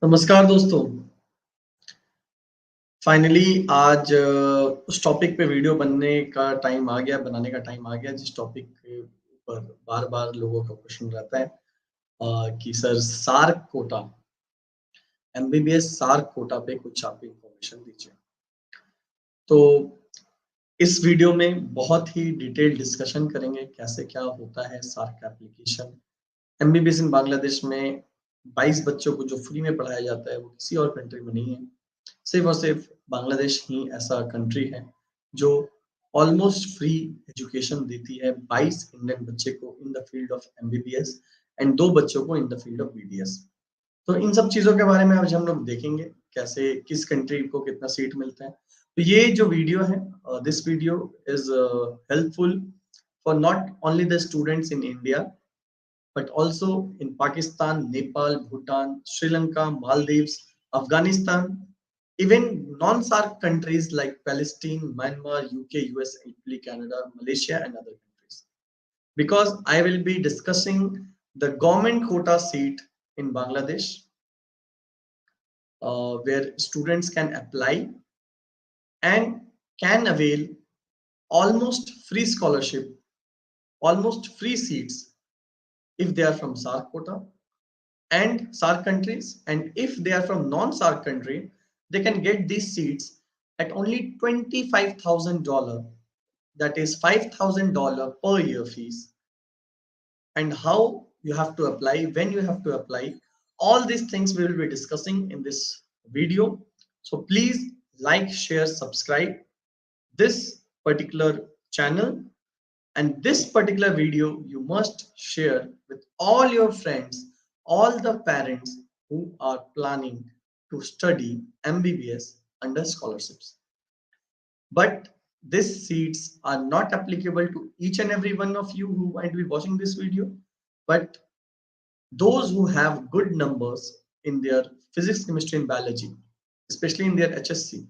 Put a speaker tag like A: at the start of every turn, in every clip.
A: नमस्कार दोस्तों। फाइनली आज उस टॉपिक पे वीडियो बनने का टाइम आ गया, बनाने का टाइम आ गया जिस टॉपिक के ऊपर बार-बार लोगों का क्वेश्चन रहता है कि sir SAARC quota, MBBS SAARC quota पे कुछ आप इंफॉर्मेशन दीजिए। तो इस वीडियो में बहुत ही डिटेल डिस्कशन करेंगे कैसे क्या होता है SAARC application. MBBS in Bangladesh में 22 बच्चों को जो फ्री में पढ़ाया जाता है वो किसी और कंट्री में नहीं है। सिर्फ और सिर्फ बांग्लादेश ही ऐसा कंट्री है जो ऑलमोस्ट फ्री एजुकेशन देती है 22 इंडियन बच्चे को in the field of MBBS and 2 बच्चों को in the field of BDS. तो इन सब चीजों के बारे में आज हम लोग देखेंगे कैसे किस कंट्री को कितना सीट मिलता है। तो ये जो वीडियो है, this video is helpful for not only the students in India but also in Pakistan, Nepal, Bhutan, Sri Lanka, Maldives, Afghanistan, even non-SAARC countries like Palestine, Myanmar, UK, US, Italy, Canada, Malaysia, and other countries. Because I will be discussing the government quota seat in Bangladesh, where students can apply and can avail almost free scholarship, almost free seats if they are from SAARC quota and SAARC countries, and if they are from non-SAARC country, they can get these seats at only $25,000. That is $5,000 per year fees. And how you have to apply, when you have to apply, all these things we will be discussing in this video. So please like, share, subscribe this particular channel, and this particular video you must share with all your friends, all the parents who are planning to study MBBS under scholarships. But these seats are not applicable to each and every one of you who might be watching this video, but those who have good numbers in their physics, chemistry, and biology, especially in their HSC.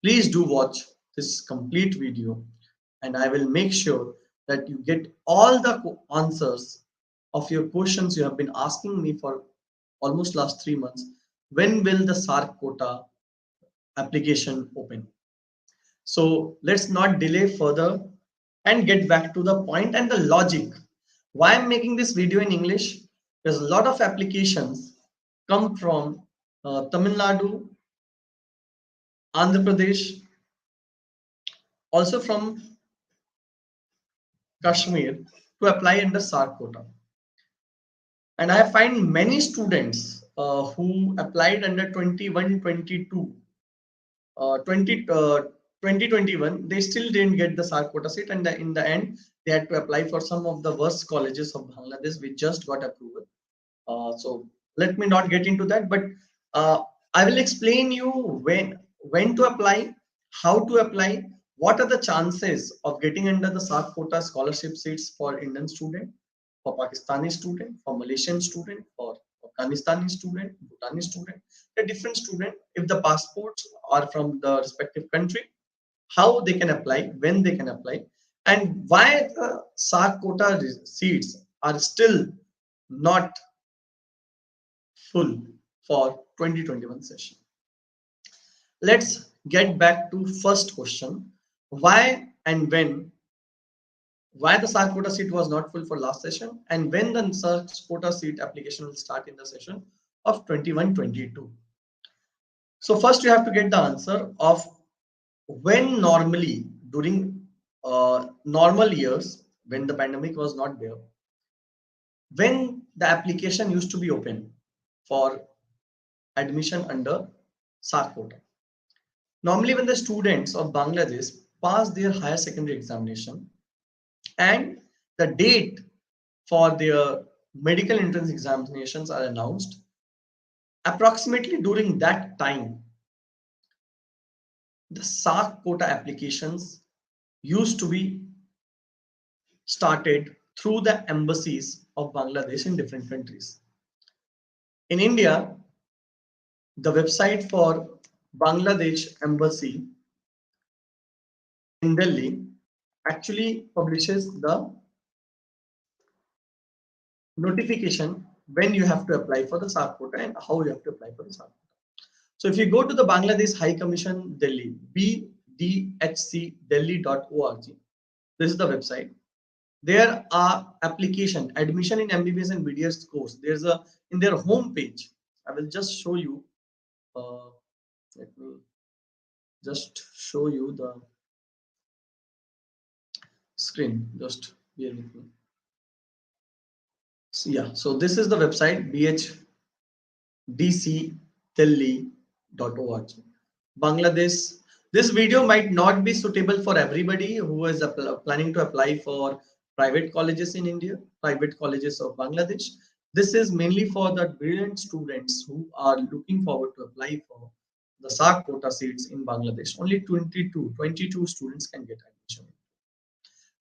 A: Please do watch this complete video, and I will make sure that you get all the answers of your questions you have been asking me for almost last 3 months. When will the SAARC quota application open? So let's not delay further and get back to the point and the logic. Why I'm making this video in English? Because a lot of applications come from Tamil Nadu, Andhra Pradesh, also from Kashmir to apply under SAARC quota. And I find many students who applied under 21, 22, 2021, they still didn't get the SAARC quota seat, and in the end, they had to apply for some of the worst colleges of Bangladesh, which just got approval. So let me not get into that, but I will explain you when to apply, how to apply, what are the chances of getting under the SAARC quota scholarship seats for Indian student, for Pakistani student, for Malaysian student, for Afghanistani student, Bhutani student, a different student. If the passports are from the respective country, how they can apply, when they can apply, and why the SAARC quota seats are still not full for 2021 session. Let's get back to first question. Why and when? Why the SAARC quota seat was not full for last session, and when the SAARC quota seat application will start in the session of 21-22. So first you have to get the answer of when normally during normal years when the pandemic was not there, when the application used to be open for admission under SAARC quota. Normally, when the students of Bangladesh pass their higher secondary examination and the date for their medical entrance examinations are announced, approximately during that time, the SAARC quota applications used to be started through the embassies of Bangladesh in different countries. In India, the website for Bangladesh Embassy in Delhi actually publishes the notification when you have to apply for the SAARC quota and how you have to apply for the SAARC quota. So if you go to the Bangladesh High Commission Delhi, bdhcdelhi.org, this is the website. There are application, admission in MBBS and BDS course. There's a, in their home page, I will just show you, let me just show you the screen, just bear with me. So yeah, so this is the website, bhdcdelhi.org. Bangladesh. This video might not be suitable for everybody who is planning to apply for private colleges in India, private colleges of Bangladesh. This is mainly for the brilliant students who are looking forward to apply for the SAARC quota seats in Bangladesh. Only 22 students can get admission.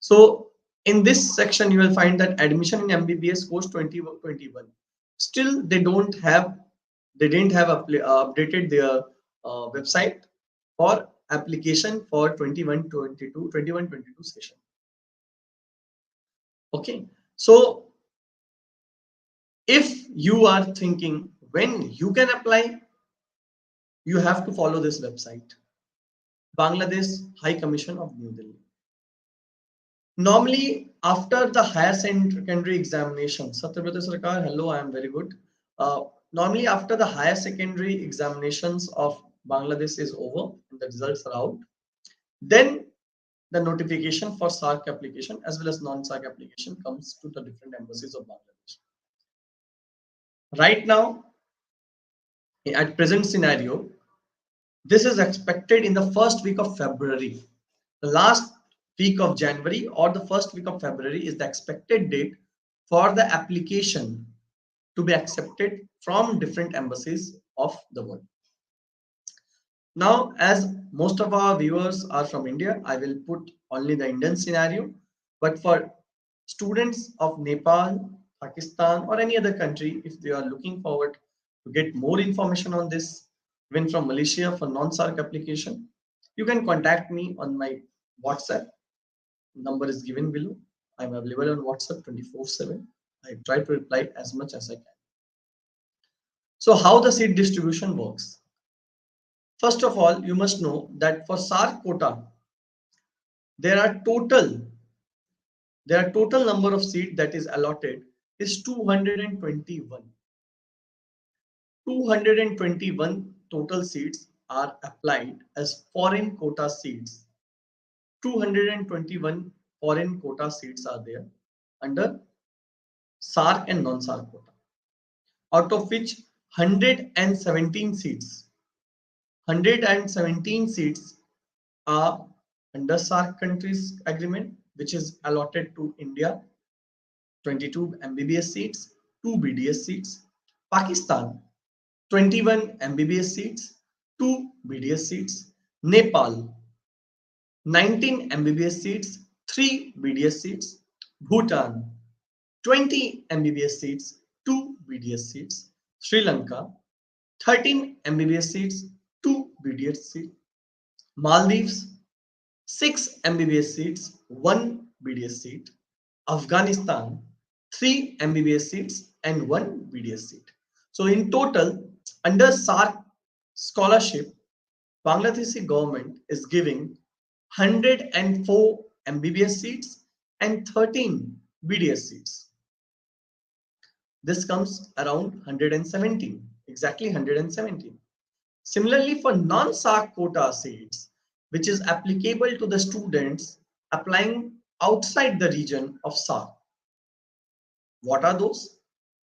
A: So in this section, you will find that admission in MBBS course 2021. Still, they didn't have updated their website for application for 21-22 session. Okay, so if you are thinking when you can apply, you have to follow this website, Bangladesh High Commission of New Delhi. Normally, after the higher secondary examination, Satyabrata Sarkar, hello, I am very good. Normally, after the higher secondary examinations of Bangladesh is over and the results are out, then the notification for SAARC application as well as non-SAARC application comes to the different embassies of Bangladesh. Right now, at present scenario, this is expected in the first week of February. The last week of January or the first week of February is the expected date for the application to be accepted from different embassies of the world. Now, as most of our viewers are from India, I will put only the Indian scenario. But for students of Nepal, Pakistan, or any other country, if they are looking forward to get more information on this, even from Malaysia for non-SAARC application, you can contact me on my WhatsApp. Number is given below. I'm available on WhatsApp 24/7. I try to reply as much as I can. So how the seat distribution works? First of all, you must know that for SAARC quota, there are total number of seats that is allotted is 221. 221 total seats are applied as foreign quota seats. 221 foreign quota seats are there under SAARC and non-SAARC quota, out of which 117 seats are under SAARC countries agreement, which is allotted to India, 22 MBBS seats, 2 BDS seats, Pakistan, 21 MBBS seats, 2 BDS seats, Nepal, 19 MBBS seats, 3 BDS seats, Bhutan, 20 MBBS seats, 2 BDS seats, Srilanka, 13 MBBS seats, 2 BDS seats, Maldives, 6 MBBS seats, 1 BDS seat, Afghanistan, 3 MBBS seats and 1 BDS seat. So in total, under SAARC scholarship, Bangladeshi government is giving 104 MBBS seats and 13 BDS seats. This comes around 117, exactly 117. Similarly, for non-SAARC quota seats, which is applicable to the students applying outside the region of SAARC. What are those?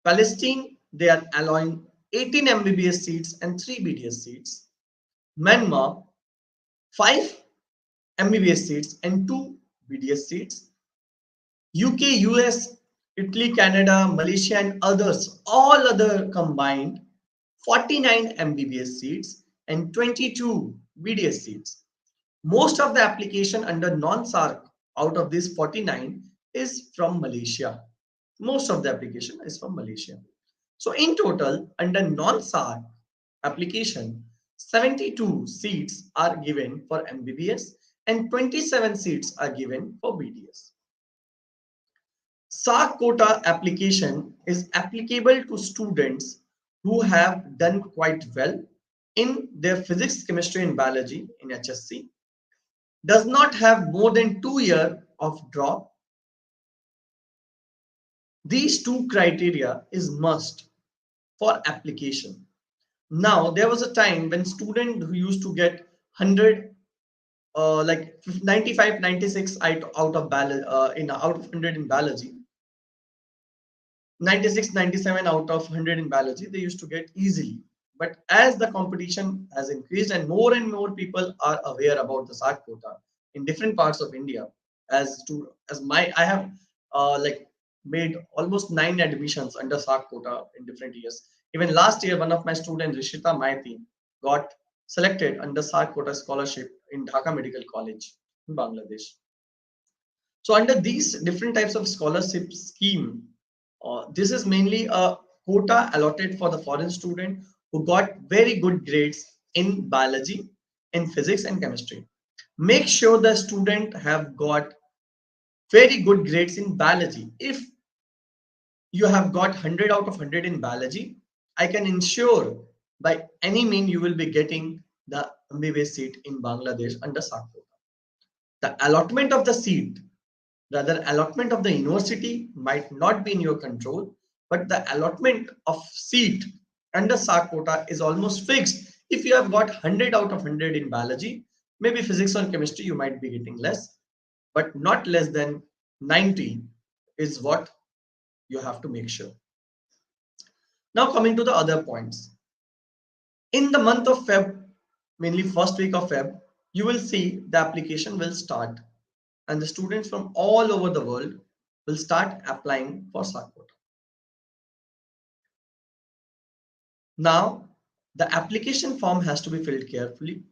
A: Palestine, they are allowing 18 MBBS seats and 3 BDS seats. Myanmar, 5 MBBS seats and 2 BDS seats. UK, US, Italy, Canada, Malaysia and others, all other combined, 49 MBBS seats and 22 BDS seats. Most of the application under non-SAARC out of this 49 is from Malaysia. Most of the application is from Malaysia. So in total, under non-SAARC application, 72 seats are given for MBBS and 27 seats are given for BDS. SAARC quota application is applicable to students who have done quite well in their physics, chemistry, and biology in HSC, does not have more than 2 years of drop. These two criteria is must for application. Now, there was a time when student who used to get 100, like 95, 96 out of out of 100 in biology, 96, 97 out of 100 in biology, they used to get easily. But as the competition has increased and more people are aware about the SAARC quota in different parts of India, I have like made almost 9 admissions under SAARC quota in different years. Even last year, one of my students, Rishita Maiti, got selected under SAARC quota scholarship in Dhaka Medical College in Bangladesh. So under these different types of scholarship scheme, this is mainly a quota allotted for the foreign student who got very good grades in biology, in physics and chemistry. Make sure the student have got very good grades in biology. If you have got 100 out of 100 in biology, I can ensure by any mean you will be getting the MBBS seat in Bangladesh under SAARC quota. The allotment of the seat, rather allotment of the university might not be in your control, but the allotment of seat under SAARC quota is almost fixed. If you have got 100 out of 100 in biology, maybe physics or chemistry you might be getting less, but not less than 90 is what you have to make sure. Now coming to the other points. In the month of Feb, mainly first week of Feb, you will see the application will start and the students from all over the world will start applying for SAARC quota. Now, the application form has to be filled carefully.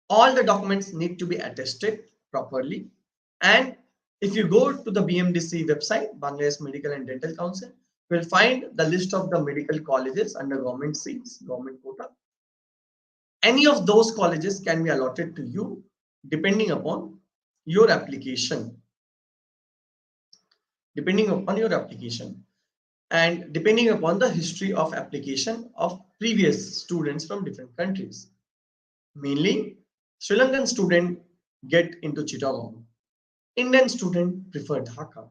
A: All the documents need to be attested properly. And if you go to the BMDC website, Bangladesh Medical and Dental Council, you will find the list of the medical colleges under government seats, government quota. Any of those colleges can be allotted to you depending upon your application. Depending upon your application and depending upon the history of application of previous students from different countries. Mainly, Sri Lankan student get into Chittagong. Indian student prefer Dhaka.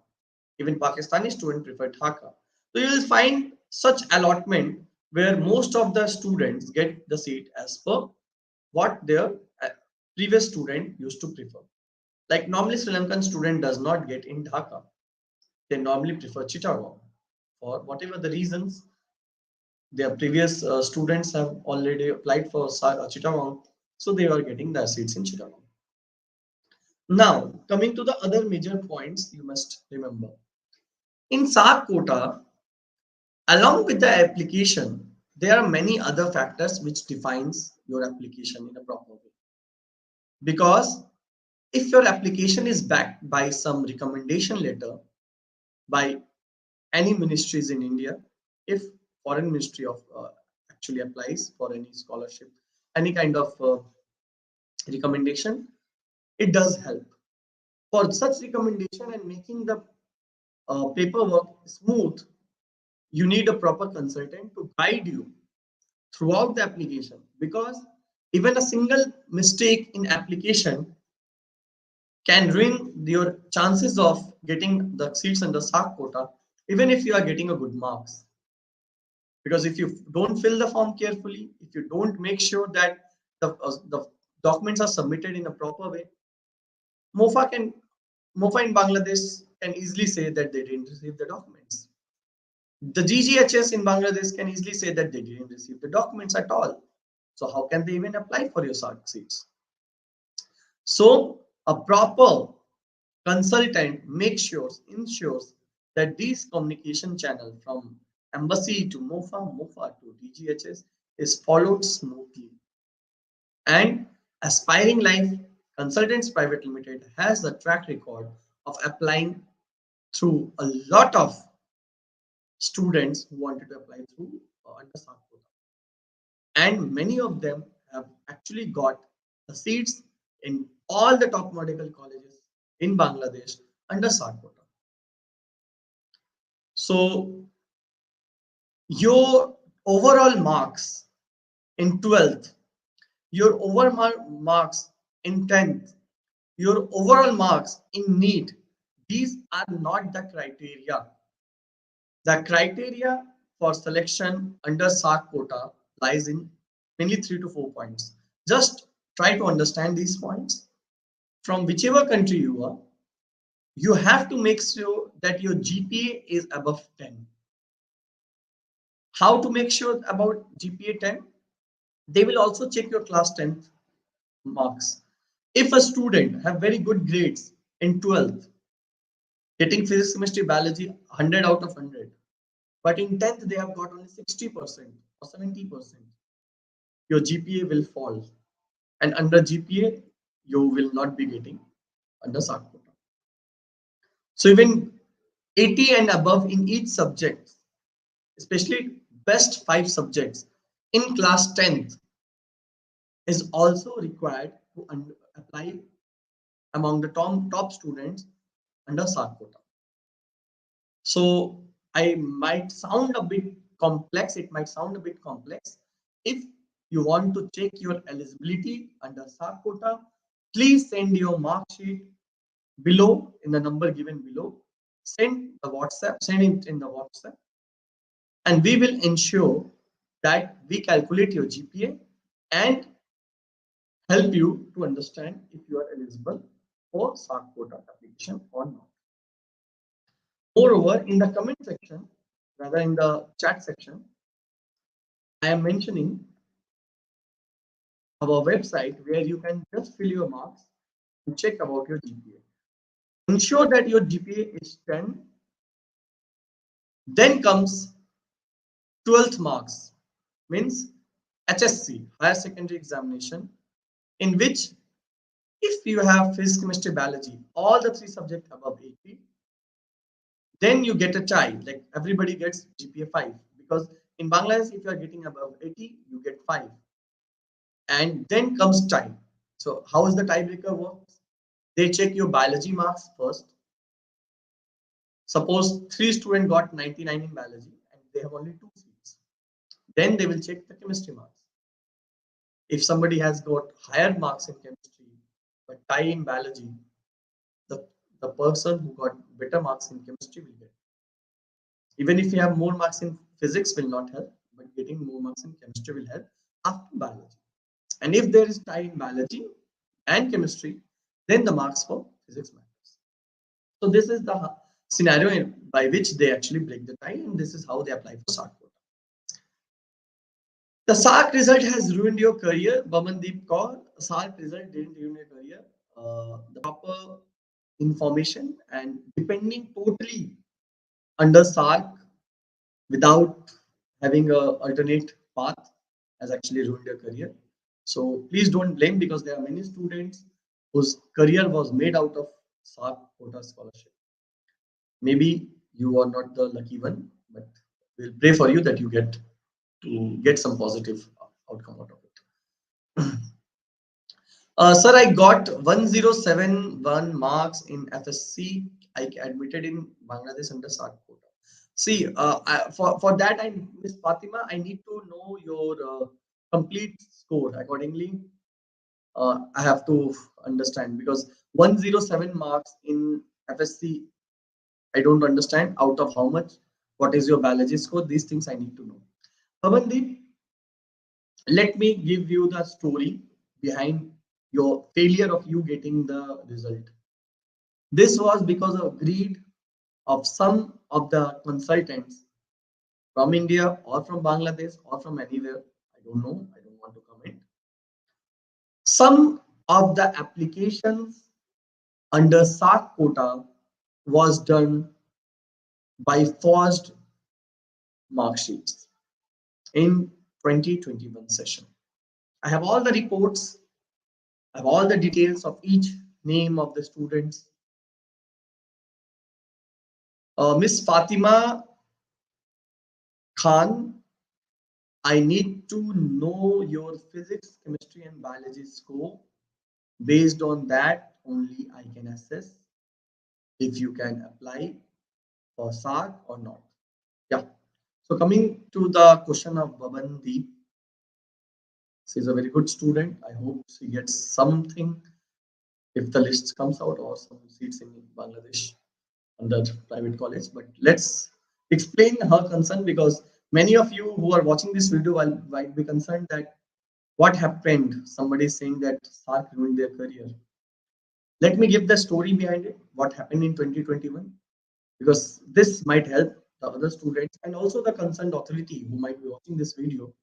A: Even Pakistani student prefer Dhaka. So you will find such allotment where most of the students get the seat as per what their previous student used to prefer. Like normally Sri Lankan student does not get in Dhaka. They normally prefer Chittagong. For whatever the reasons, their previous students have already applied for Chittagong, so they are getting the seats in Chittagong. Now, coming to the other major points you must remember. In SAARC quota, along with the application, there are many other factors which defines your application in a proper way. Because if your application is backed by some recommendation letter by any ministries in India, if foreign ministry of actually applies for any scholarship, any kind of recommendation, it does help. For such recommendation and making the paperwork smooth, you need a proper consultant to guide you throughout the application, because even a single mistake in application can ruin your chances of getting the seats under SAARC quota, even if you are getting a good marks. Because if you don't fill the form carefully, if you don't make sure that the documents are submitted in a proper way, MOFA in Bangladesh can easily say that they didn't receive the documents. The GGHS in Bangladesh can easily say that they didn't receive the documents at all. So how can they even apply for your SAARC seats? So a proper consultant ensures that these communication channel from embassy to MOFA to DGHS is followed smoothly. And Aspiring Life Consultants Private Limited has a track record of applying through a lot of students who wanted to apply through under SAARC quota. And many of them have actually got the seats in all the top medical colleges in Bangladesh under SAARC quota. So your overall marks in 12th, your overall marks in 10th, your overall marks in NEET, these are not the criteria. The criteria for selection under SAARC quota lies in mainly 3 to 4 points. Just try to understand these points. From whichever country you are, you have to make sure that your GPA is above 10. How to make sure about GPA 10? They will also check your class 10th marks. If a student have very good grades in 12th, getting physics, chemistry, biology 100 out of 100, but in 10th they have got only 60% or 70%, your GPA will fall, and under GPA you will not be getting under SAARC quota. So even 80 and above in each subject, especially best 5 subjects in class 10th, is also required to apply among the top students under SAARC quota. So I might sound a bit complex. It might sound a bit complex. If you want to check your eligibility under SAARC quota, please send your mark sheet below in the number given below. Send it in the WhatsApp, and we will ensure that we calculate your GPA and help you to understand if you are eligible for SAARC quota application or not. Moreover, in the comment section, rather in the chat section, I am mentioning our website where you can just fill your marks and check about your GPA. Ensure that your GPA is 10. Then comes 12th marks, means HSC, Higher Secondary Examination, in which if you have physics, chemistry, biology, all the 3 subjects above 80, then you get a tie, like everybody gets GPA 5, because in Bangladesh, if you are getting above 80, you get 5. And then comes tie. So how is the tiebreaker works? They check your biology marks first. Suppose 3 students got 99 in biology and they have only 2 seats. Then they will check the chemistry marks. If somebody has got higher marks in chemistry but tie in biology, the person who got better marks in chemistry will get. Even if you have more marks in physics will not help, but getting more marks in chemistry will help after biology. And if there is tie in biology and chemistry, then the marks for physics matters. So this is the scenario by which they actually break the tie, and this is how they apply for SAARC quota. The SAARC result has ruined your career. Bamandeep Kaur, SAARC result didn't ruin your career. The proper information and depending totally under SAARC without having a alternate path has actually ruined your career. So please don't blame, because there are many students whose career was made out of SAARC quota scholarship. Maybe you are not the lucky one, but we'll pray for you that you get some positive outcome out of it. Sir, I got 1071 marks in FSC. I admitted in Bangladesh under SAARC quota. See, for that, Miss Fatima, I need to know your complete score. Accordingly, I have to understand, because 107 marks in FSC, I don't understand out of how much. What is your biology score? These things I need to know. Pavandeep, let me give you the story behind your failure of you getting the result. This was because of greed of some of the consultants from India or from Bangladesh or from anywhere. I don't know. I don't want to comment. Some of the applications under SAARC quota was done by forged mark sheets in 2021 session. I have all the reports. I have all the details of each name of the students. Miss Fatima Khan, I need to know your physics, chemistry, and biology score. Based on that, only I can assess if you can apply for SAARC or not. So coming to the question of Babandi, she's a very good student. I hope she gets something if the list comes out or some seats in Bangladesh under private college. But let's explain her concern because many of you who are watching this video might be concerned that what happened. Somebody is saying that SAARC ruined their career. Let me give the story behind it, what happened in 2021, because this might help the other students and also the concerned authority who might be watching this video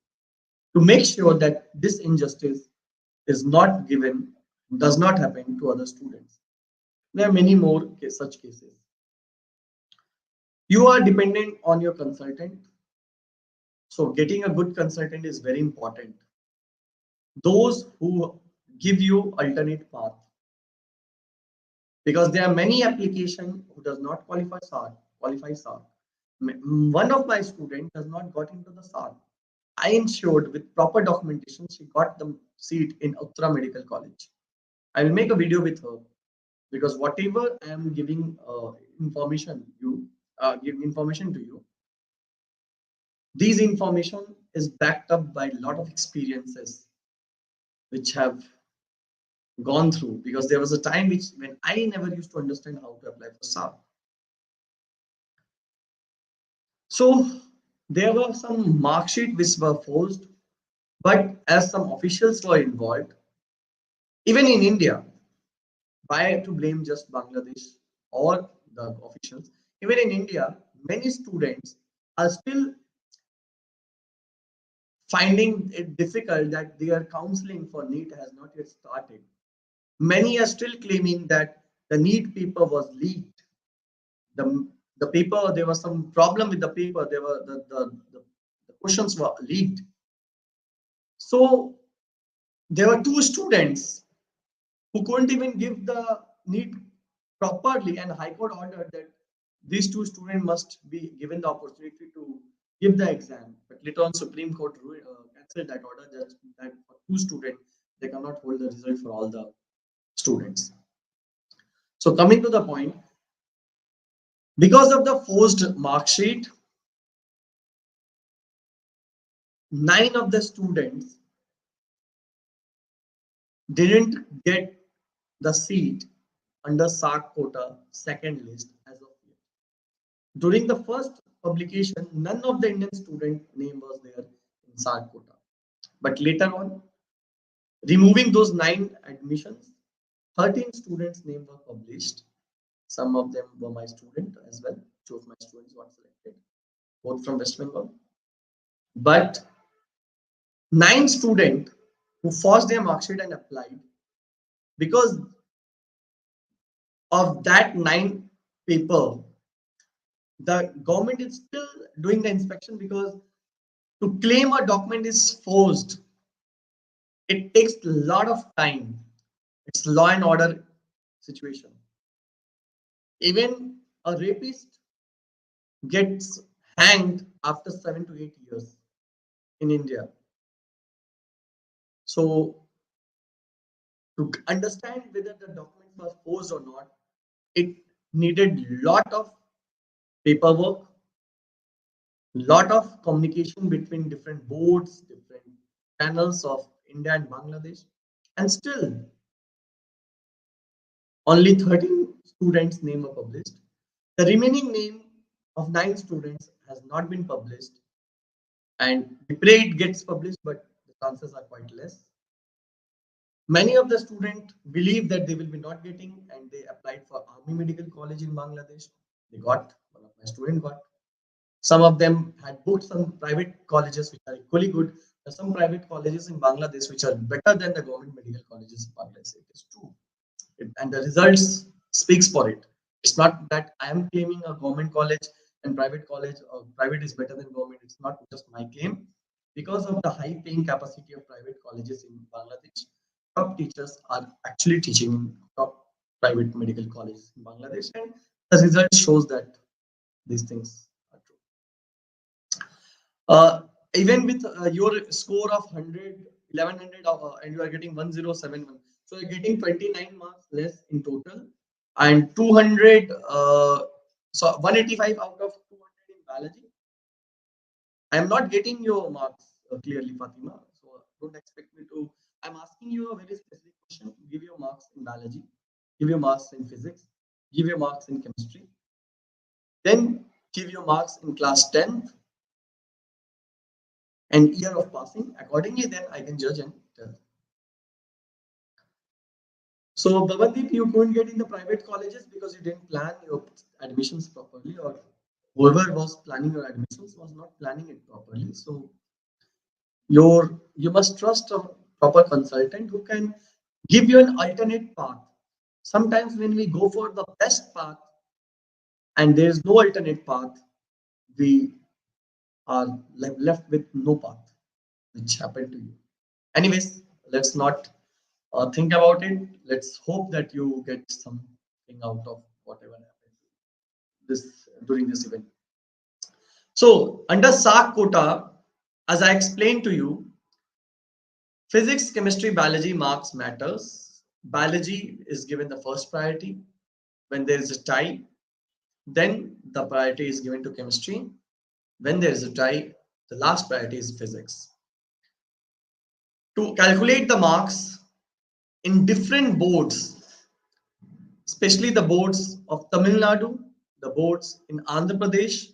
A: to make sure that this injustice is not given, does not happen to other students. There are many more such cases. You are dependent on your consultant. So getting a good consultant is very important. Those who give you alternate path, because there are many applications who does not qualify SAARC. One of my students does not got into the SAARC. I ensured with proper documentation she got the seat in Uttara Medical College. I will make a video with her because whatever I am giving give information to you, these information is backed up by a lot of experiences which have gone through, because there was a time when I never used to understand how to apply for SAARC. So there were some mark sheet which were forced, but as some officials were involved, even in India, why to blame just Bangladesh or the officials? Even in India, many students are still finding it difficult that their counseling for NEET has not yet started. Many are still claiming that the NEET paper was leaked. The paper, there was some problem with the paper. There were the questions were leaked. So there were two students who couldn't even give the NEET properly, and High Court ordered that these two students must be given the opportunity to give the exam. But later on, Supreme Court cancelled that order, just that for two students, they cannot hold the result for all the students. So coming to the point, because of the forced mark sheet, 9 of the students didn't get the seat under SAARC quota second list as of yet. During the first publication, none of the Indian student name was there in SAARC quota. But later on, removing those 9 admissions, 13 students' name were published. Some of them were my student as well. 2 of my students got selected, both from West Bengal. But 9 students who forced their mark sheet and applied, because of that 9 paper, the government is still doing the inspection, because to claim a document is forced. It takes a lot of time. It's law and order situation. Even a rapist gets hanged after 7 to 8 years in India. So to understand whether the document was forged or not, it needed lot of paperwork, lot of communication between different boards, different channels of India and Bangladesh, and still only 13 students' name are published. The remaining name of 9 students has not been published, and we pray it gets published, but the chances are quite less. Many of the students believe that they will be not getting, and they applied for Army Medical College in Bangladesh. They got, one of my students got. Some of them had booked some private colleges which are equally good. There are some private colleges in Bangladesh which are better than the government medical colleges in Bangladesh. It is true. And the results speaks for it. It's not that I am claiming a government college and private college, or private is better than government. It's not just my claim. Because of the high paying capacity of private colleges in Bangladesh, top teachers are actually teaching in top private medical colleges in Bangladesh, and the result shows that these things are true. Even with your score of 100, 1100, and you are getting 1071, so you're getting 29 marks less in total, and 200, so 185 out of 200 in biology, I am not getting your marks clearly, Fatima. So don't expect me to. I'm asking you a very specific question. Give your marks in biology, give your marks in physics, give your marks in chemistry, then give your marks in class 10th and year of passing. Accordingly, then I can judge and tell. So, Bhavandeep, you couldn't get in the private colleges because you didn't plan your admissions properly, or whoever was planning your admissions was not planning it properly. So, you must trust a proper consultant who can give you an alternate path. Sometimes when we go for the best path and there is no alternate path, we are left with no path, which happened to you. Anyways, let's not think about it. Let's hope that you get something out of whatever happened this during this event. So under SAARC quota, as I explained to you, physics, chemistry, biology marks matters. Biology is given the first priority. When there is a tie, then the priority is given to chemistry. When there is a tie, the last priority is physics. To calculate the marks in different boards, especially the boards of Tamil Nadu, the boards in Andhra Pradesh,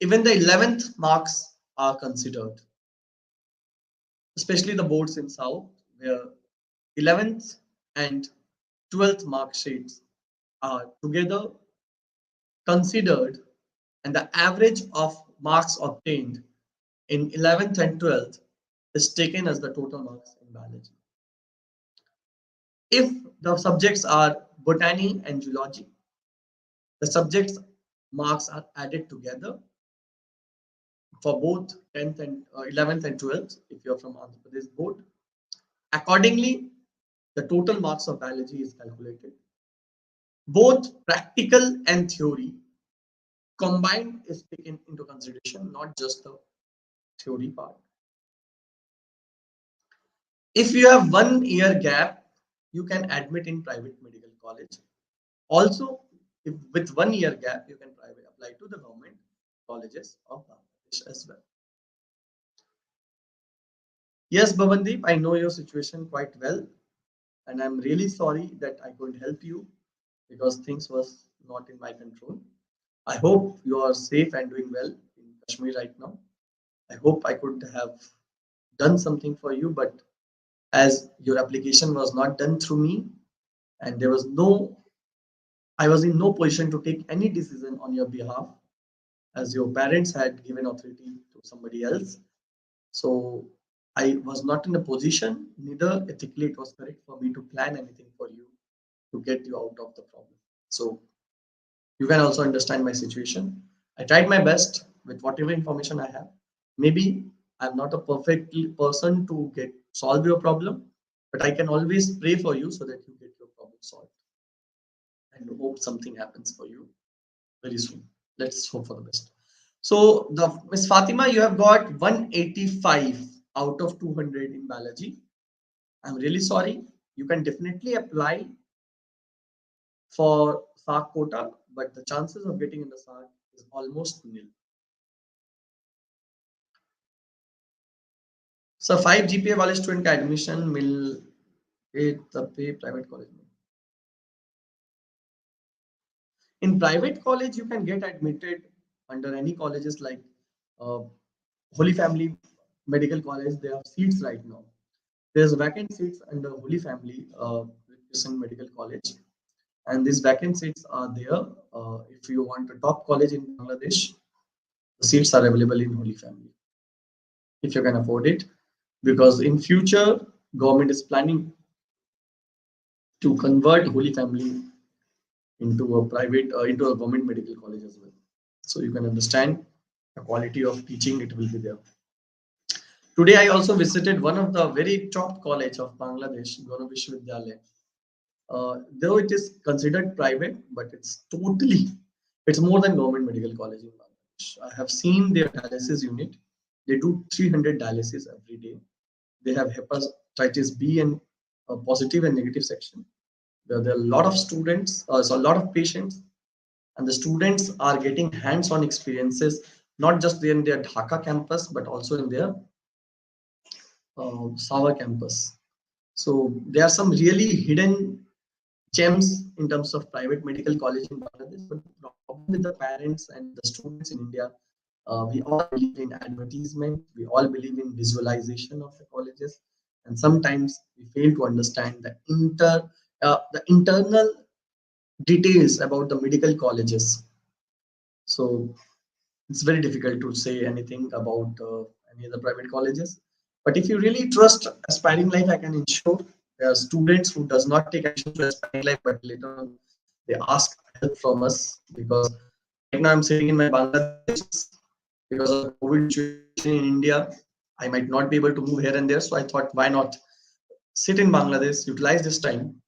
A: even the 11th marks are considered, especially the boards in South, where 11th and 12th mark sheets are together considered, and the average of marks obtained in 11th and 12th is taken as the total marks in biology. If the subjects are botany and zoology, the subjects marks are added together for both 10th and 11th and 12th if you're from Andhra Pradesh board. Accordingly, the total marks of biology is calculated. Both practical and theory combined is taken into consideration, not just the theory part. If you have 1 year gap, you can admit in private medical college. Also, if with 1 year gap, you can apply to the government colleges of Bangladesh as well. Yes, Bhavandeep, I know your situation quite well, and I'm really sorry that I couldn't help you because things was not in my control. I hope you are safe and doing well in Kashmir right now. I hope I could have done something for you, but as your application was not done through me and I was in no position to take any decision on your behalf as your parents had given authority to somebody else. So I was not in a position, neither ethically it was correct for me to plan anything for you to get you out of the problem. So you can also understand my situation. I tried my best with whatever information I have. Maybe I'm not a perfect person to solve your problem, but I can always pray for you so that you get your problem solved. And hope something happens for you very soon. Let's hope for the best. So the Miss Fatima, you have got 185 out of 200 in biology. I'm really sorry. You can definitely apply for SAARC quota, but the chances of getting in the SAARC is almost nil. So 5 GPA वाले student का admission mill the pay private college में. In private college, you can get admitted under any colleges like Holy Family Medical College. They have seats right now. There's vacant seats under Holy Family Medical College, and these vacant seats are there. If you want a top college in Bangladesh, the seats are available in Holy Family if you can afford it, because in future government is planning to convert Holy Family into a government medical college as well. So you can understand the quality of teaching, it will be there. Today I also visited one of the very top college of Bangladesh, Govt Vishwavidyalaya. Though it is considered private, but it's more than government medical college in Bangladesh. I have seen their dialysis unit. They do 300 dialysis every day. They have hepatitis B and positive and negative section. There are a lot of students, so a lot of patients, and the students are getting hands-on experiences not just in their Dhaka campus, but also in their SAARC campus. So there are some really hidden gems in terms of private medical college in Bangladesh. But the problem with the parents and the students in India, we all believe in advertisement, we all believe in visualization of the colleges, and sometimes we fail to understand the internal details about the medical colleges. So it's very difficult to say anything about any other private colleges. But if you really trust Aspiring Life, I can ensure there are students who does not take action to Aspiring Life, but later on they ask help from us, because right now I'm sitting in my Bangladesh because of the COVID situation in India. I might not be able to move here and there, so I thought, why not sit in Bangladesh, utilize this time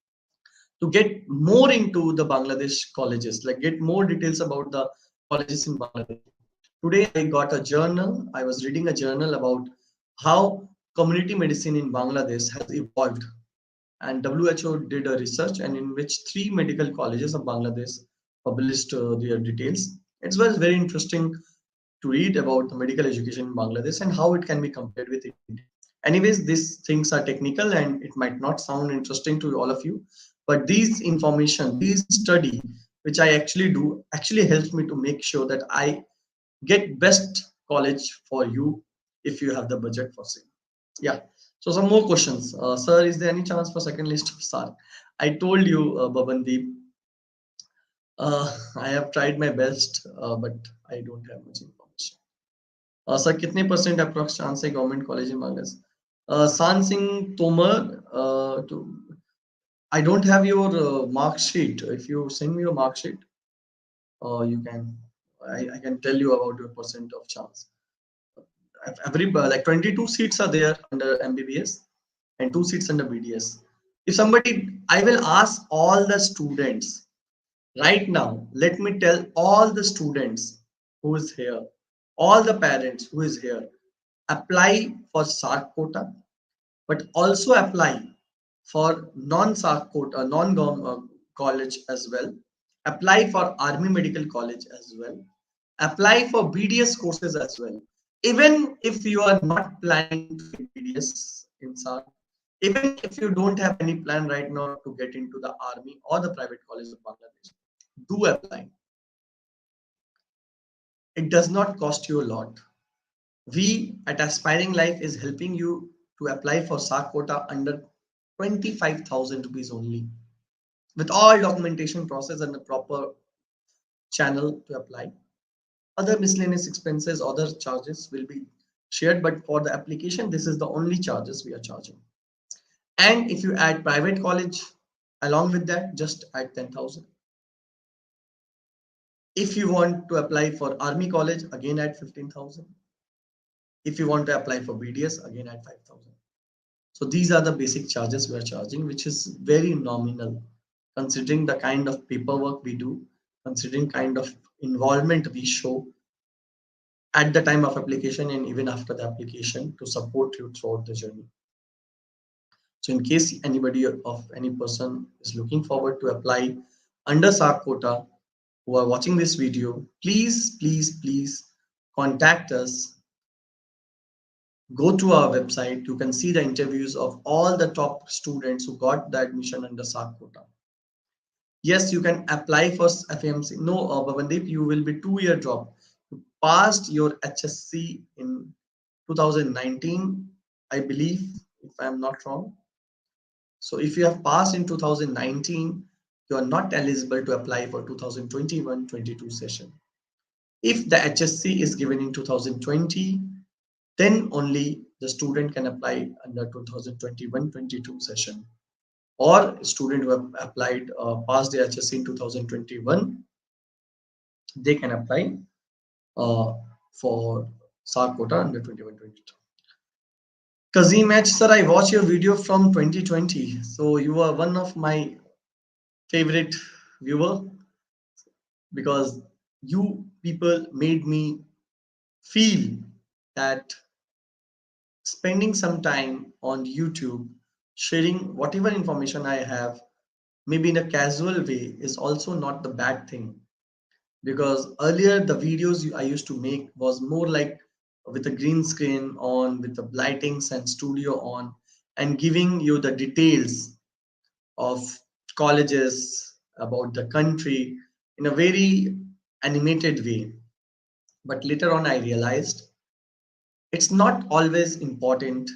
A: to get more into the Bangladesh colleges, like get more details about the colleges in Bangladesh. Today I got a journal. I was reading a journal about how community medicine in Bangladesh has evolved. And WHO did a research, and in which 3 medical colleges of Bangladesh published their details. It was very interesting to read about the medical education in Bangladesh and how it can be compared with India. Anyways, these things are technical and it might not sound interesting to all of you, but these information, these study, which I actually do, actually helps me to make sure that I get best college for you if you have the budget for same. Yeah. So some more questions. Sir, is there any chance for second list of SAARC? I told you, Babandeep, I have tried my best, but I don't have much information. Sir, कितने percent approx chance है government college in Bangladesh? San Singh Tomar, I don't have your mark sheet. If you send me your mark sheet, you can. I can tell you about your percent of chance. Every like 22 seats are there under MBBS and 2 seats under BDS. If somebody, I will ask all the students right now. Let me tell all the students who is here, all the parents who is here, apply for SAARC quota, but also apply for non-SAARC quota, college as well. Apply for Army Medical College as well. Apply for BDS courses as well. Even if you are not planning to take BDS in SAARC, even if you don't have any plan right now to get into the army or the private college of Bangladesh, do apply. It does not cost you a lot. We at Aspiring Life is helping you to apply for SAARC quota under 25,000 rupees only, with all documentation process and a proper channel to apply. Other miscellaneous expenses, other charges will be shared, but for the application, this is the only charges we are charging. And if you add private college along with that, just add 10,000. If you want to apply for Army College, again add 15,000. If you want to apply for BDS, again add 5,000. So these are the basic charges we are charging, which is very nominal, considering the kind of paperwork we do, considering kind of involvement we show at the time of application and even after the application to support you throughout the journey. So in case anybody of any person is looking forward to apply under SAARC quota, who are watching this video, please contact us. Go to our website. You can see the interviews of all the top students who got the admission under SAARC quota. Yes, you can apply for FAMC. No, Babandeep, you will be 2-year drop. You passed your HSC in 2019, I believe, if I am not wrong. So if you have passed in 2019, you are not eligible to apply for 2021-22 session. If the HSC is given in 2020, then only the student can apply under 2021-22 session. Or student who have applied passed the HSC in 2021, they can apply for SAARC quota under 21-22. Kazim H, sir, I watched your video from 2020. So you are one of my favorite viewer, because you people made me feel that spending some time on YouTube, sharing whatever information I have, maybe in a casual way, is also not the bad thing. because earlier the videos I used to make was more like with a green screen on, with the lightings and studio on, and giving you the details of colleges, about the country in a very animated way. But later on I realized it's not always important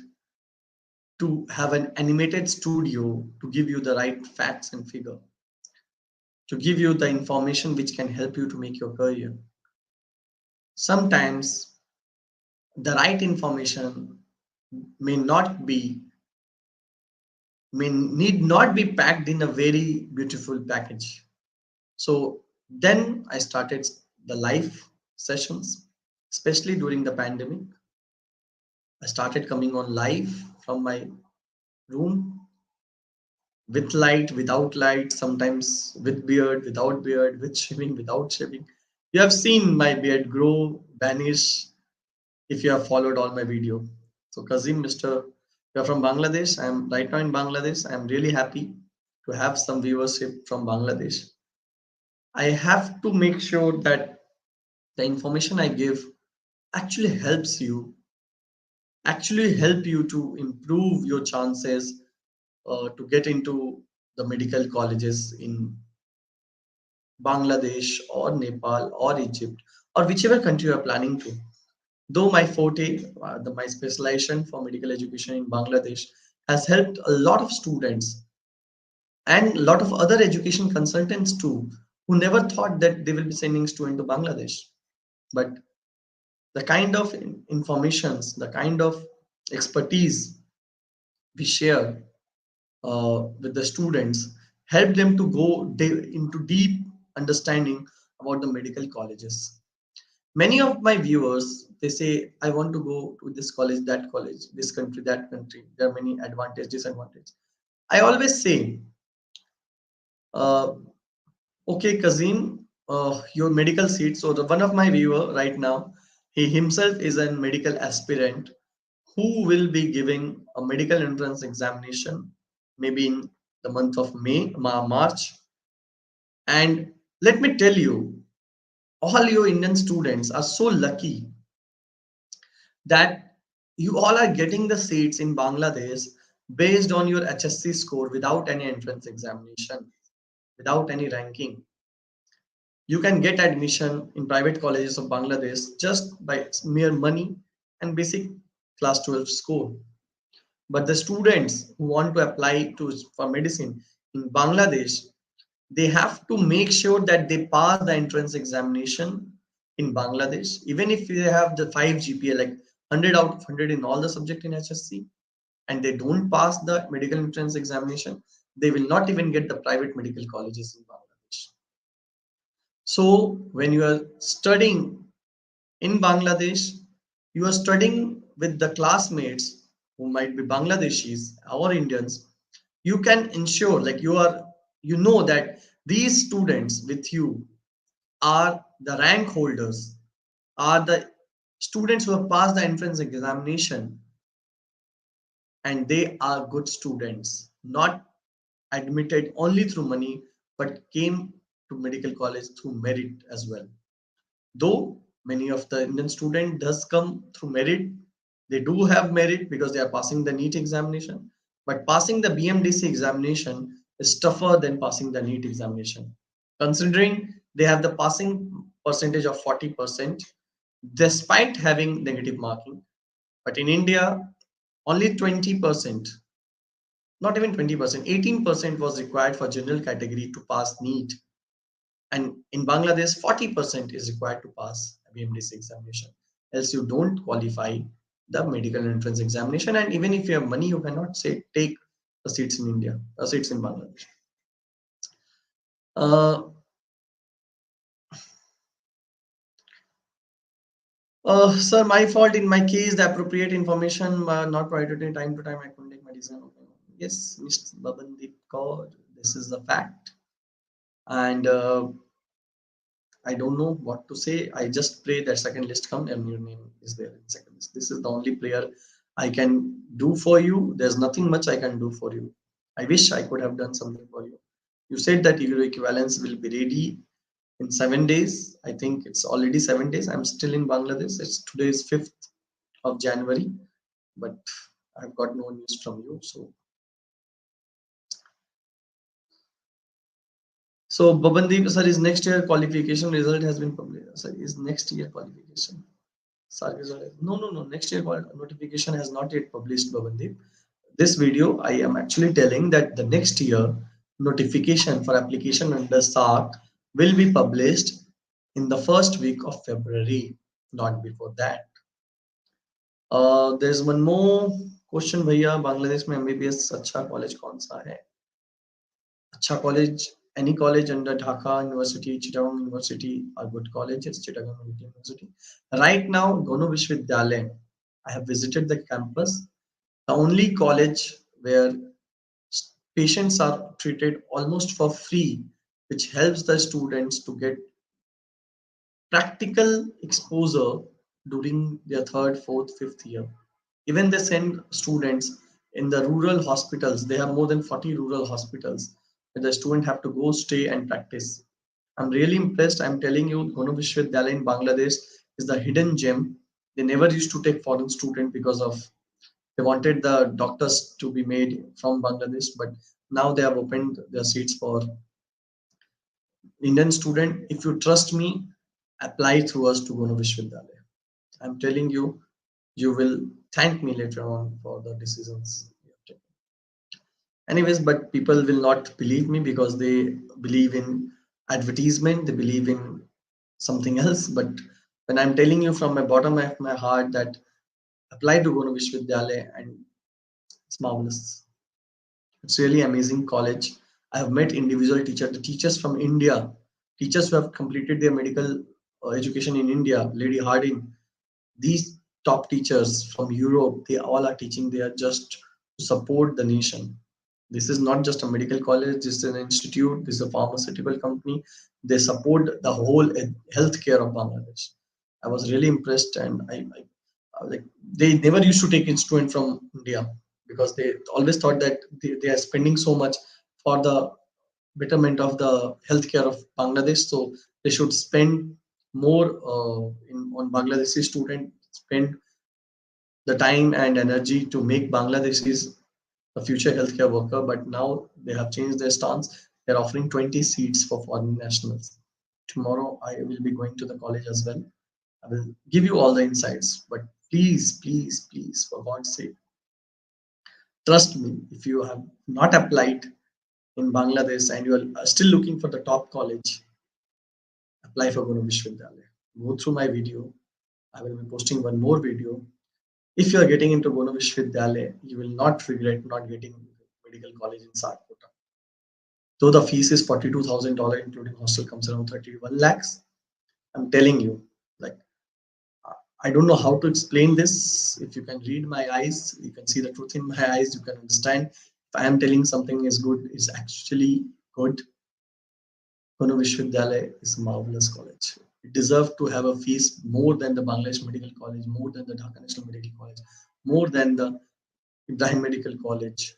A: to have an animated studio to give you the right facts and figure, to give you the information which can help you to make your career. Sometimes the right information may not be may need not be packed in a very beautiful package. So then I started the live sessions, especially during the pandemic. I started coming on live from my room, with light, without light, sometimes with beard, without beard, with shaving, without shaving. You have seen my beard grow, vanish, if you have followed all my video. So Kazim, Mr. You're from Bangladesh. I'm right now in Bangladesh. I'm really happy to have some viewership from Bangladesh. I have to make sure that the information I give actually help you to improve your chances to get into the medical colleges in Bangladesh or Nepal or Egypt or whichever country you are planning to. Though my forte, my specialization for medical education in Bangladesh has helped a lot of students and a lot of other education consultants too, who never thought that they will be sending students to Bangladesh. But the kind of informations, the kind of expertise we share with the students help them to go into deep understanding about the medical colleges. Many of my viewers, they say, I want to go to this college, this country, that country. There are many advantages, disadvantages. I always say, uh, okay, Kazim, your medical seat. So one of my viewer right now, he himself is a medical aspirant who will be giving a medical entrance examination maybe in the month of March. And let me tell you, all your Indian students are so lucky that you all are getting the seats in Bangladesh based on your HSC score without any entrance examination, without any ranking. You can get admission in private colleges of Bangladesh just by mere money and basic class 12 score. But the students who want to apply to for medicine in Bangladesh, they have to make sure that they pass the entrance examination in Bangladesh, even if they have the 5 GPA, like 100 out of 100 in all the subject in HSC, and they don't pass the medical entrance examination, they will not even get the private medical colleges in Bangladesh. So when you are studying in Bangladesh, you are studying with the classmates who might be Bangladeshis or Indians. You can ensure, like you know that these students with you are the rank holders, are the students who have passed the entrance examination, and they are good students, not admitted only through money, but came to medical college through merit as well. Though many of the Indian student does come through merit, they do have merit because they are passing the NEET examination, but passing the BMDC examination is tougher than passing the NEET examination, considering they have the passing percentage of 40% despite having negative marking. But in India, only 20%, not even 20%, 18% was required for general category to pass NEET. And in Bangladesh, 40% is required to pass BMDC examination. Else you don't qualify the medical entrance examination. And even if you have money, you cannot say take the seats in India, seats in Bangladesh. Uh, Sir, my fault in my case, the appropriate information not provided in time to time. I couldn't take my decision. Yes, Mr. Babandip Kaur, this is the fact. And I don't know what to say. I just pray that second list come and your name is there in second list. This is the only prayer I can do for you. There's nothing much I can do for you. I wish I could have done something for you. You said that your equivalence will be ready in 7 days. I think it's already 7 days. I'm still in Bangladesh. It's today is 5th of January, but I've got no news from you. So Babandeep, sir, is next year qualification result has been published. Sir, is next year qualification? SAARC result? No. Next year notification has not yet published, Babandeep. This video, I am actually telling that the next year notification for application under SAARC will be published in the first week of February, not before that. There's one more question, भैया बांग्लादेश में MBBS अच्छा college कौन सा है? अच्छा college, any college under Dhaka University, Chittagong University are good colleges. Chittagong University. Right now, Gono Vishwavidyalaya, I have visited the campus. The only college where patients are treated almost for free, which helps the students to get practical exposure during their third, fourth, fifth year. Even they send students in the rural hospitals. They have more than 40 rural hospitals where the student have to go stay and practice. I'm really impressed. I'm telling you, Gono Vishwavidyalaya in Bangladesh is the hidden gem. They never used to take foreign student because of they wanted the doctors to be made from Bangladesh, but now they have opened their seats for Indian student. If you trust me, apply through us to Gono Vishwavidyalaya. I'm telling you, you will thank me later on for the decisions you have taken. Anyways, but people will not believe me because they believe in advertisement, they believe in something else. But when I'm telling you from my bottom of my heart that apply to Gono Vishwavidyalaya and it's marvelous. It's really amazing college. I have met individual teachers, the teachers from India, teachers who have completed their medical education in India, Lady Harding. These top teachers from Europe, they all are teaching there just to support the nation. This is not just a medical college, this is an institute, this is a pharmaceutical company. They support the whole healthcare of Bangladesh. I was really impressed, and I like they never used to take instrument from India because they always thought that they are spending so much for the betterment of the healthcare of Bangladesh, so they should spend more on Bangladeshi student, spend the time and energy to make Bangladeshis a future healthcare worker. But now they have changed their stance. They're offering 20 seats for foreign nationals. Tomorrow I will be going to the college as well. I will give you all the insights. But please, for God's sake, trust me. If you have not applied in Bangladesh and you are still looking for the top college, apply for Guru Vishwavidyalaya. Go through my video. I will be posting one more video. If you are getting into Guru Vishwavidyalaya, you will not regret not getting medical college in SAARC quota. Though the fees is $42,000, including hostel comes around 31 lakhs. I'm telling you, like I don't know how to explain this. If you can read my eyes, you can see the truth in my eyes. You can understand. If I am telling something is good, is actually good. Guru Vishwavidyalaya is a marvelous college. It deserves to have a fees more than the Bangladesh Medical College, more than the Dhaka National Medical College, more than the Ibrahim Medical College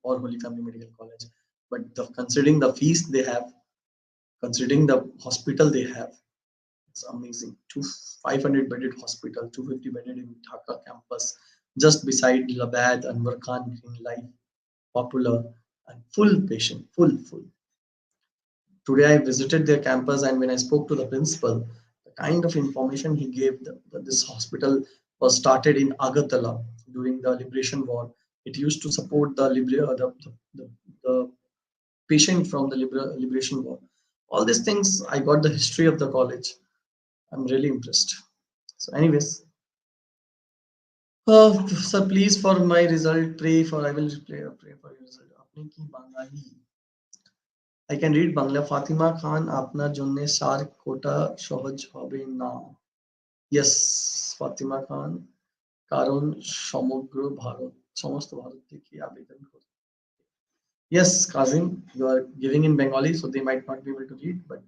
A: or Holy Family Medical College. But considering the fees they have, considering the hospital they have, it's amazing. 500 bedded hospital, 250 bedded in Dhaka campus, just beside Labad, Anwar Khan, Green Life, Popular, and full patient, full. Today I visited their campus, and when I spoke to the principal, the kind of information he gave, that this hospital was started in Agartala during the Liberation War. It used to support the patient from the Liberation War. All these things, I got the history of the college. I'm really impressed. So, anyways, sir, please for my result, pray for. I will pray for your result. আপনি কি বাঙালি? I can read Bangla. Fatima Khan, আপনার জন্য SAARC কোটা সহজ হবে না. Yes, Fatima Khan, কারণ সমগ্র ভারত সমস্ত ভারত থেকে আবেদন করে. Yes, Kazim, you are giving in Bengali, so they might not be able to read, but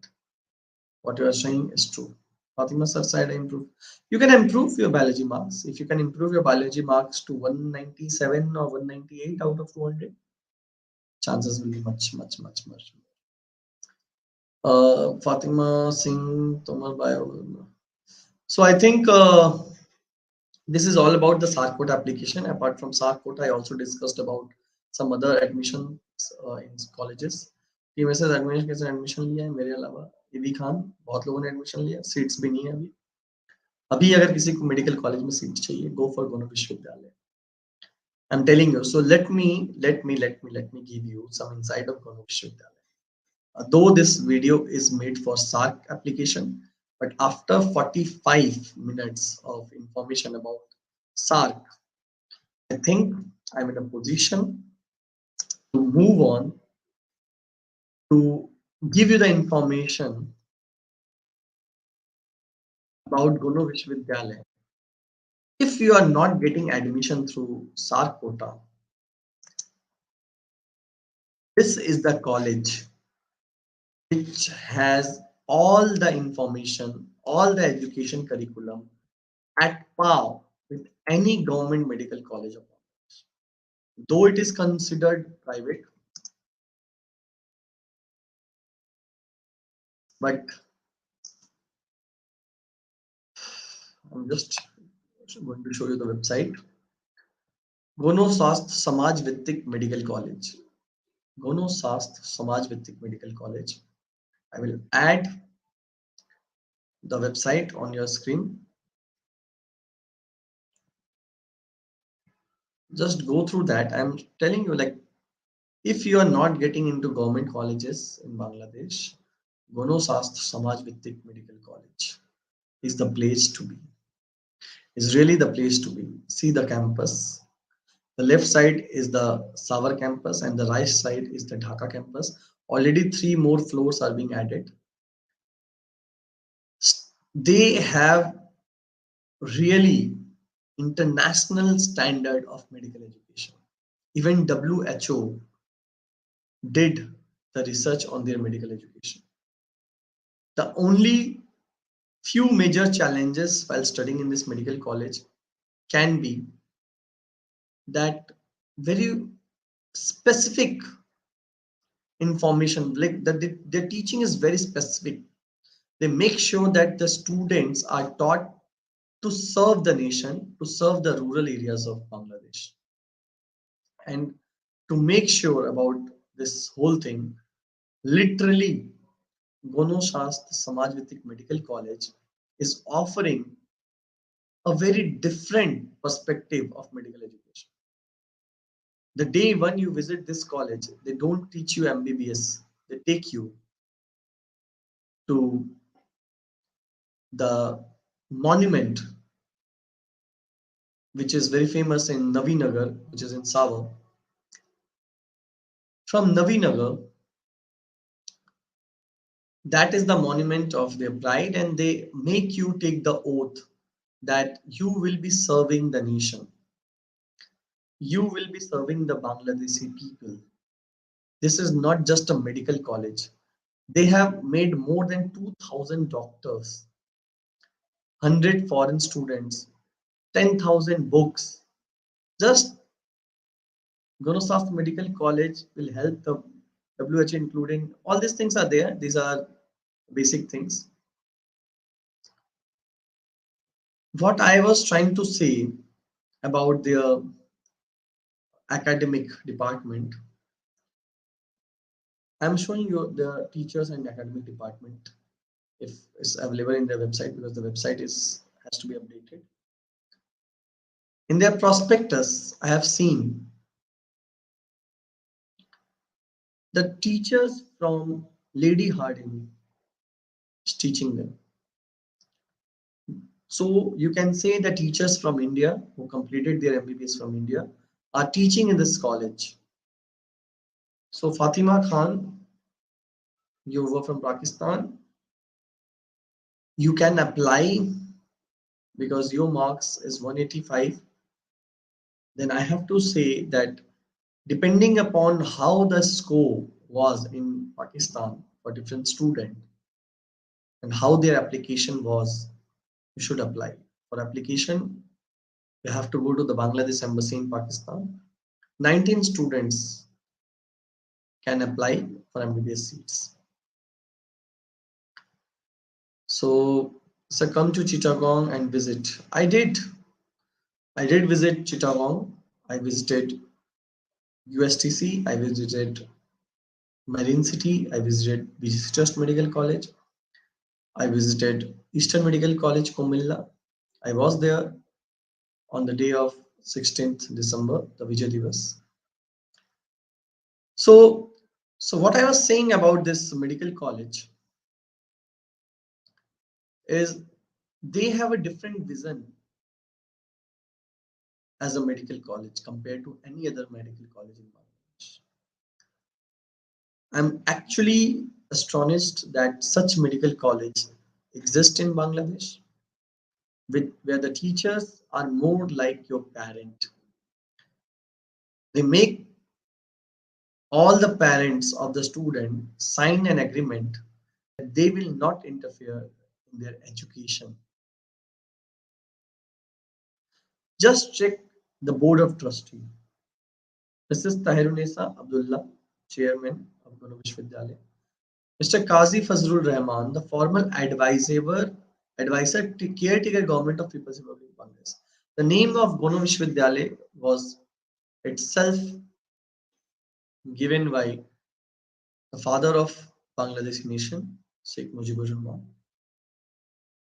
A: what you are saying is true. Fatima sir said improve. You can improve your biology marks. If you can improve your biology marks to 197 or 198 out of 200, chances will be much more. Fatima Singh Tomar Bio. So I think this is all about the SAARC quota application. Apart from SAARC quota, I also discussed about some other admissions in colleges. TMS admission कैसे admission लिया है मेरे अलावा ईदी खान बहुत लोगों ने admission लिया सीट्स भी नहीं है अभी अभी अगर किसी को मेडिकल कॉलेज में सीट चाहिए गो फॉर गोनो विश्वविद्यालय I'm telling you. So let me give you some insight of Gono Vishwavidyalaya. Though this video is made for SAARC application, but after 45 minutes of information about SAARC, I think I'm in a position to move on to give you the information about Gono Vishwavidyalaya. If you are not getting admission through SAARC quota, this is the college which has all the information, all the education curriculum at par with any government medical college of Bangladesh. Though it is considered private, but I'm just going to show you the website. Gono Sast Samaj Vittik Medical College. Gono Sast Samaj Vittik Medical College. I will add the website on your screen. Just go through that. I'm telling you, like, if you are not getting into government colleges in Bangladesh, Gono Sast Samaj Vittik Medical College is the place to be. Is really the place to be. See the campus. The left side is the Savar campus and the right side is the Dhaka campus. Already 3 more floors are being added. They have really international standard of medical education. Even WHO did the research on their medical education. The only few major challenges while studying in this medical college can be that very specific information, like the teaching is very specific. They make sure that the students are taught to serve the nation, to serve the rural areas of Bangladesh. And to make sure about this whole thing, literally Gono Shast Samaj Vittik Medical College is offering a very different perspective of medical education. The day when you visit this college, they don't teach you MBBS. They take you to the monument, which is very famous in Navinagar, which is in Savar. From Navinagar, that is the monument of their pride, and they make you take the oath that you will be serving the nation. You will be serving the Bangladeshi people. This is not just a medical college. They have made more than 2,000 doctors, 100 foreign students, 10,000 books. Just Gonosoft Medical College will help the WHO, including all these things are there. These are basic things. What I was trying to say about their academic department, I'm showing you the teachers and academic department if it's available in their website, because the website has to be updated. In their prospectus, I have seen the teachers from Lady Harding is teaching them. So you can say the teachers from India who completed their MBBS from India are teaching in this college. So Fatima Khan, you were from Pakistan, you can apply because your marks is 185. Then I have to say that depending upon how the score was in Pakistan for different student and how their application was, you should apply. For application, you have to go to the Bangladesh Embassy in Pakistan. 19 students can apply for MBBS seats. So come to Chittagong and visit. I did visit Chittagong. I visited USTC. I visited Marine City. I visited BGC Trust Medical College. I visited Eastern Medical College, Comilla. I was there on the day of 16th December, the Vijay Divas. So, so what I was saying about this medical college is they have a different vision as a medical college compared to any other medical college in Bangladesh. I'm actually astonished that such medical college exist in Bangladesh, where the teachers are more like your parent. They make all the parents of the student sign an agreement that they will not interfere in their education. Just check the board of trustees. Mrs. Tahirunisa Abdullah, chairman of Guru Vishwavidyalaya. Mr. Qazi Fazlur Rahman, the former advisor to caretaker government of People's Republic of Bangladesh. The name of Gunu Vishwavidyalaya was itself given by the father of Bangladesh nation, Sheikh Mujibur Rahman.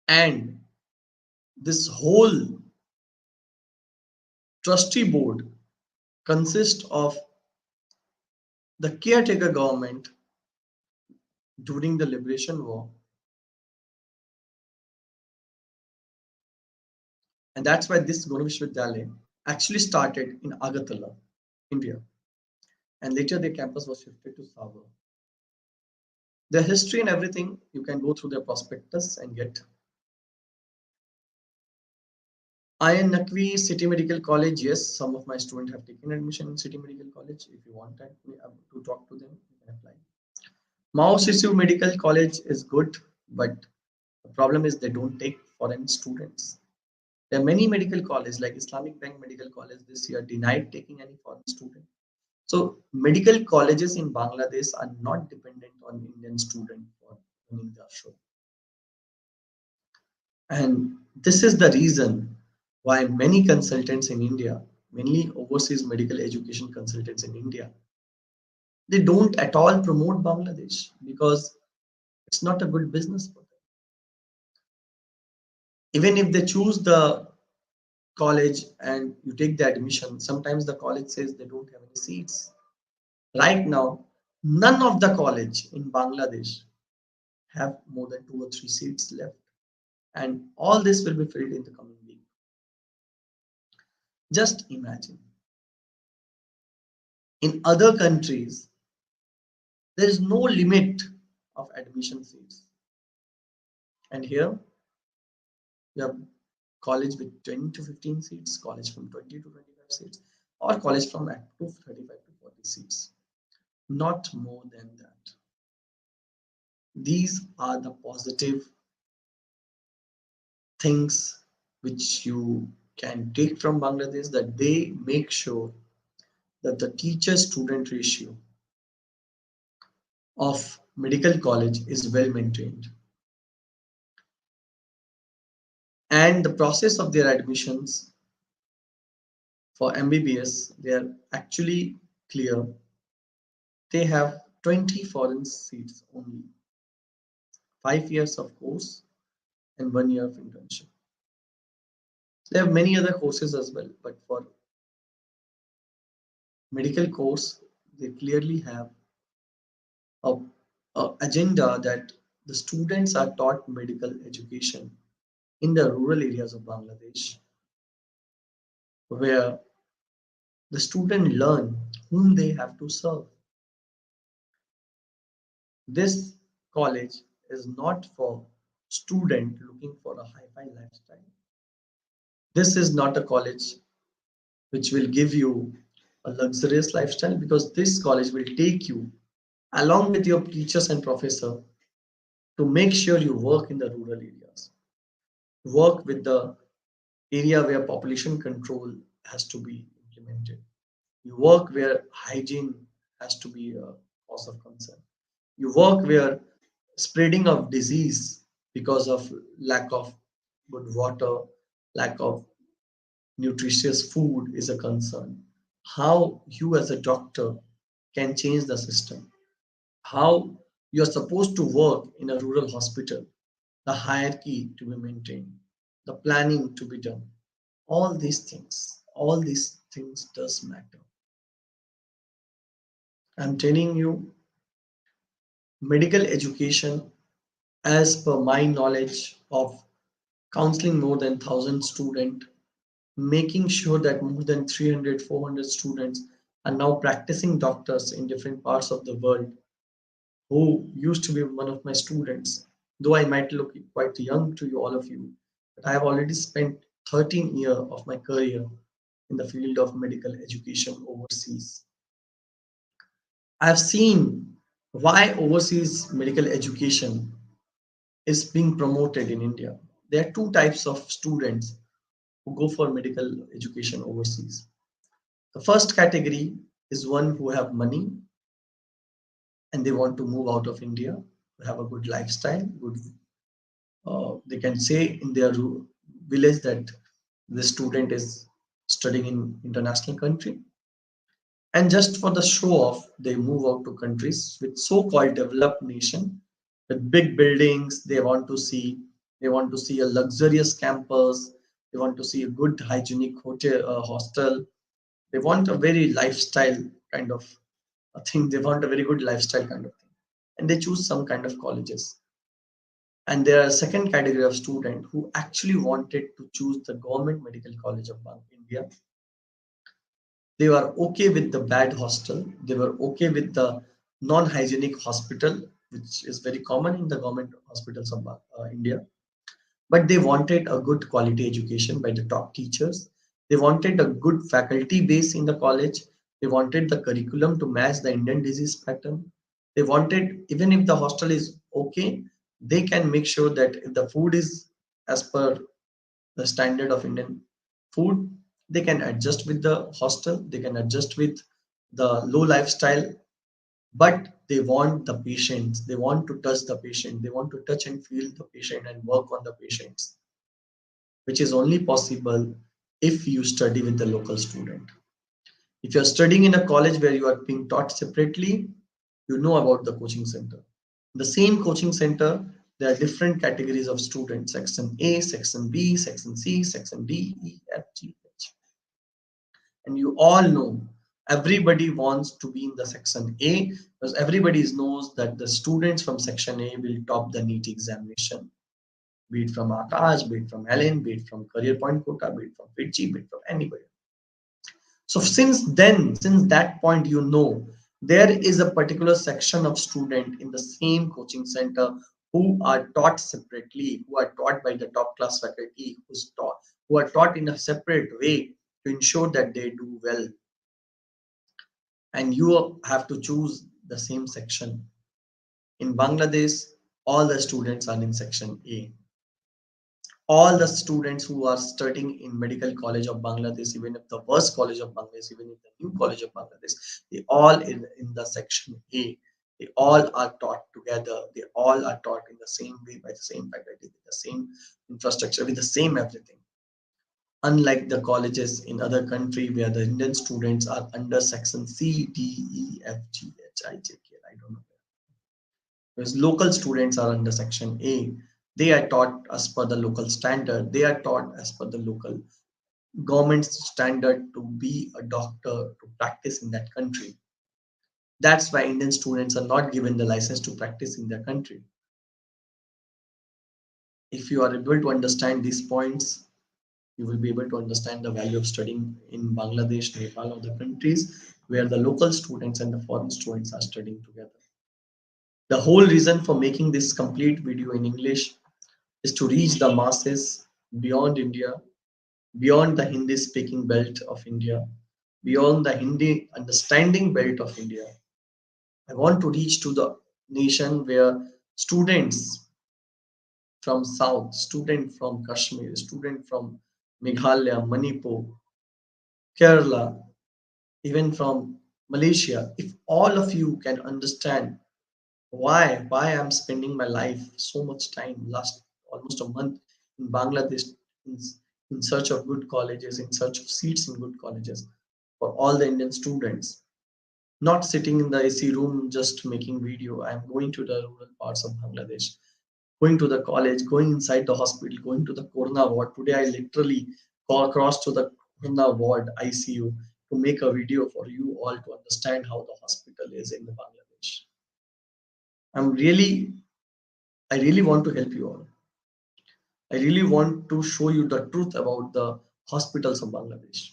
A: And this whole trustee board consists of the caretaker government during the liberation war. And that's why this Gunu Vishwavidyalaya actually started in Agartala, India. And later their campus was shifted to Savar. Their history and everything, you can go through their prospectus and get. IN Nakvi City Medical College, yes, some of my students have taken admission in City Medical College. If you want that, to talk to them, you can apply. Mao Sisu Medical College is good, but the problem is they don't take foreign students. There are many medical colleges like Islamic Bank Medical College this year denied taking any foreign student. So medical colleges in Bangladesh are not dependent on Indian students for running their show. And this is the reason why many consultants in India, mainly overseas medical education consultants in India, they don't at all promote Bangladesh because it's not a good business for them. Even if they choose the college and you take the admission, sometimes the college says they don't have any seats. Right now, none of the college in Bangladesh have more than 2 or 3 seats left. And all this will be filled in the coming week. Just imagine. In other countries, there is no limit of admission seats. And here, you have college with 10 to 15 seats, college from 20 to 25 seats, or college from up to 35 to 40 seats. Not more than that. These are the positive things which you can take from Bangladesh, that they make sure that the teacher student ratio of medical college is well maintained, and the process of their admissions for MBBS, they are actually clear. They have 20 foreign seats only, 5 years of course and 1 year of internship. They have many other courses as well, but for medical course they clearly have a, a agenda that the students are taught medical education in the rural areas of Bangladesh, where the student learn whom they have to serve. This college is not for student looking for a hi-fi lifestyle. This is not a college which will give you a luxurious lifestyle, because this college will take you along with your teachers and professor to make sure you work in the rural areas, work with the area where population control has to be implemented. You work where hygiene has to be a cause of concern. You work where spreading of disease because of lack of good water, lack of nutritious food is a concern. How you as a doctor can change the system, how you're supposed to work in a rural hospital, the hierarchy to be maintained, the planning to be done. All these things does matter. I'm telling you, medical education, as per my knowledge of counseling more than 1,000 students, making sure that more than 300, 400 students are now practicing doctors in different parts of the world who used to be one of my students, though I might look quite young to you, all of you, but I have already spent 13 years of my career in the field of medical education overseas. I have seen why overseas medical education is being promoted in India. There are two types of students who go for medical education overseas. The first category is one who have money and they want to move out of India to have a good lifestyle, good they can say in their village that the student is studying in international country, and just for the show off they move out to countries with so-called developed nation with big buildings. They want to see a luxurious campus, they want to see a good hygienic hotel, hostel. They want a very lifestyle kind of a thing. They want a very good lifestyle kind of thing, and they choose some kind of colleges. And there are a second category of student who actually wanted to choose the government medical college of India. They were okay with the bad hostel. They were okay with the non-hygienic hospital, which is very common in the government hospitals of India. But they wanted a good quality education by the top teachers. They wanted a good faculty base in the college. They wanted the curriculum to match the Indian disease pattern. They wanted, even if the hostel is okay, they can make sure that if the food is as per the standard of Indian food, they can adjust with the hostel, they can adjust with the low lifestyle, but they want the patients, they want to touch the patient, they want to touch and feel the patient and work on the patients, which is only possible if you study with the local student. If you're studying in a college where you are being taught separately, you know about the coaching center. The same coaching center, there are different categories of students: section A, section B, section C, section D, E, F, G, H. And you all know everybody wants to be in the section A because everybody knows that the students from section A will top the NEET examination, be it from Akash, be it from Helen, be it from Career Point Quota, be it from Fitchi, be it from anybody. So since then, since that point, you know, there is a particular section of student in the same coaching center who are taught separately, who are taught by the top class faculty, who are taught in a separate way to ensure that they do well. And you have to choose the same section. In Bangladesh, all the students are in section A. All the students who are studying in medical college of Bangladesh, even if the worst college of Bangladesh, even if the new college of Bangladesh, they all in the section A. They all are taught together. They all are taught in the same way by the same faculty, with the same infrastructure, with the same everything. Unlike the colleges in other country where the Indian students are under section C, D, E, F, G, H, I, J, K, I don't know. Whereas local students are under section A. They are taught as per the local standard. They are taught as per the local government standard to be a doctor, to practice in that country. That's why Indian students are not given the license to practice in their country. If you are able to understand these points, you will be able to understand the value of studying in Bangladesh, Nepal, or the countries where the local students and the foreign students are studying together. The whole reason for making this complete video in English is to reach the masses beyond India, beyond the Hindi speaking belt of India, beyond the Hindi understanding belt of India. I want to reach to the nation where students from South, student from Kashmir, student from Meghalaya, Manipur, Kerala, even from Malaysia, if all of you can understand Why I'm spending my life so much time, last almost a month in Bangladesh, in, in search of good colleges, in search of seats in good colleges for all the Indian students, not sitting in the AC room just making video. I'm going to the rural parts of Bangladesh, going to the college, going inside the hospital, going to the corona ward. Today I literally crossed to the corona ward ICU to make a video for you all to understand how the hospital is in Bangladesh. I'm really, I really want to help you all. I really want to show you the truth about the hospitals of Bangladesh.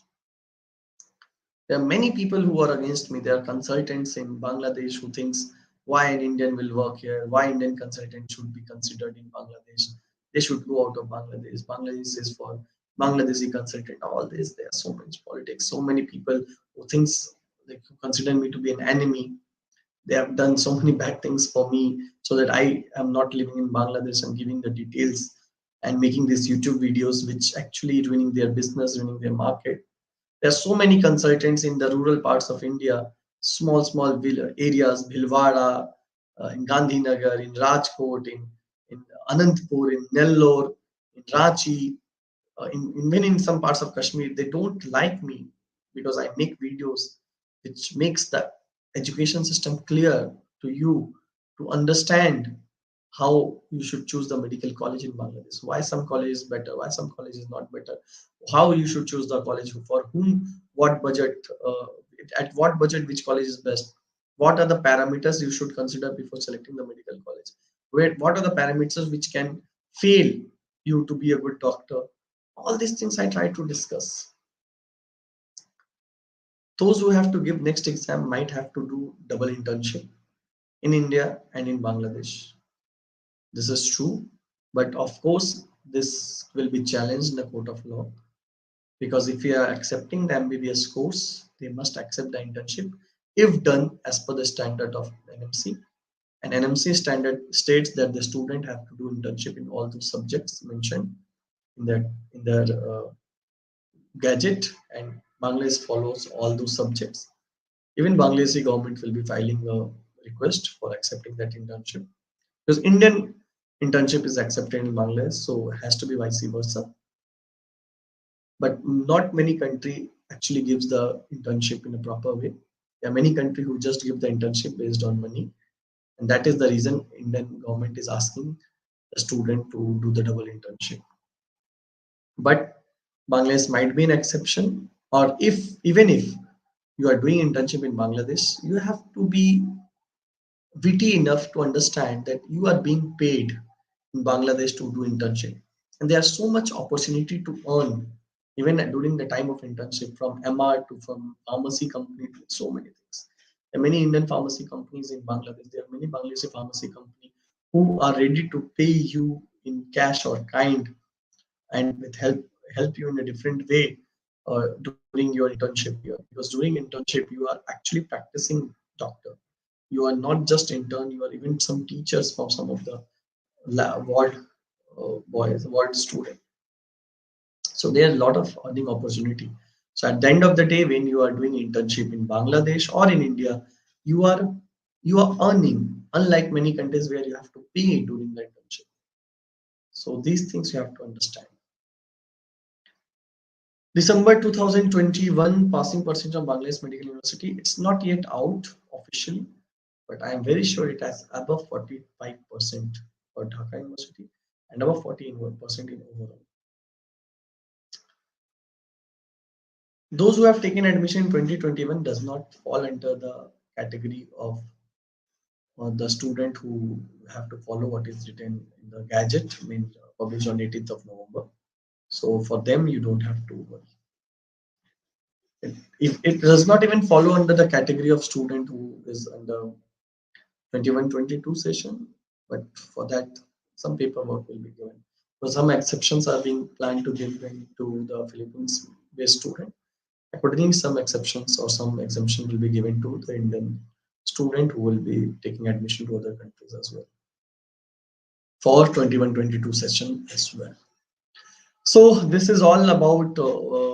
A: There are many people who are against me. There are consultants in Bangladesh who thinks why an Indian will work here, why Indian consultant should be considered in Bangladesh. They should go out of Bangladesh. Bangladesh is for Bangladeshi consultant. All this. There are so much politics. So many people who thinks they consider me to be an enemy. They have done so many bad things for me so that I am not living in Bangladesh and giving the details and making these YouTube videos, which actually ruining their business, ruining their market. There are so many consultants in the rural parts of India, small areas, Bhilwara, in Gandhinagar, in Rajkot, in Anantpur, in Nellore, in Ranchi, even in some parts of Kashmir. They don't like me because I make videos which makes the education system clear to you to understand how you should choose the medical college in Bangladesh, why some college is better, why some college is not better, how you should choose the college, for whom, what budget, at what budget, which college is best, what are the parameters you should consider before selecting the medical college, what are the parameters which can fail you to be a good doctor. All these things I try to discuss. Those who have to give next exam might have to do double internship in India and in Bangladesh. This is true, but of course, this will be challenged in the court of law because if we are accepting the MBBS course, they must accept the internship if done as per the standard of NMC. And NMC standard states that the student have to do internship in all those subjects mentioned in their gadget, and Bangladesh follows all those subjects. Even Bangladeshi government will be filing a request for accepting that internship because Indian internship is accepted in Bangladesh, so it has to be vice versa. But not many country actually gives the internship in a proper way. There are many countries who just give the internship based on money, and that is the reason Indian government is asking the student to do the double internship. But Bangladesh might be an exception, or if even if you are doing internship in Bangladesh, you have to be witty enough to understand that you are being paid in Bangladesh to do internship. And there's so much opportunity to earn even during the time of internship from MR to from pharmacy company to so many things. There are many Indian pharmacy companies in Bangladesh. There are many Bangladeshi pharmacy companies who are ready to pay you in cash or kind and with help you in a different way during your internship here. Because during internship you are actually practicing doctor. You are not just intern, you are even some teachers for some of the ward boys, ward student. So there are a lot of earning opportunity. So at the end of the day, when you are doing internship in Bangladesh or in India, you are you are earning, unlike many countries where you have to pay during the internship. So these things you have to understand. December 2021 passing percentage of Bangladesh Medical University. It's not yet out officially, but I am very sure it has above 45% for Dhaka University and above 40% in overall. Those who have taken admission in 2021 does not fall under the category of the student who have to follow what is written in the gadget, I mean, published on 18th of November. So for them, you don't have to worry. It does not even follow under the category of student who is under 21-22 session, but for that, some paperwork will be given. So some exceptions are being planned to give to the Philippines-based student. Accordingly, some exceptions or some exemption will be given to the Indian student who will be taking admission to other countries as well for 21-22 session as well. So this is all about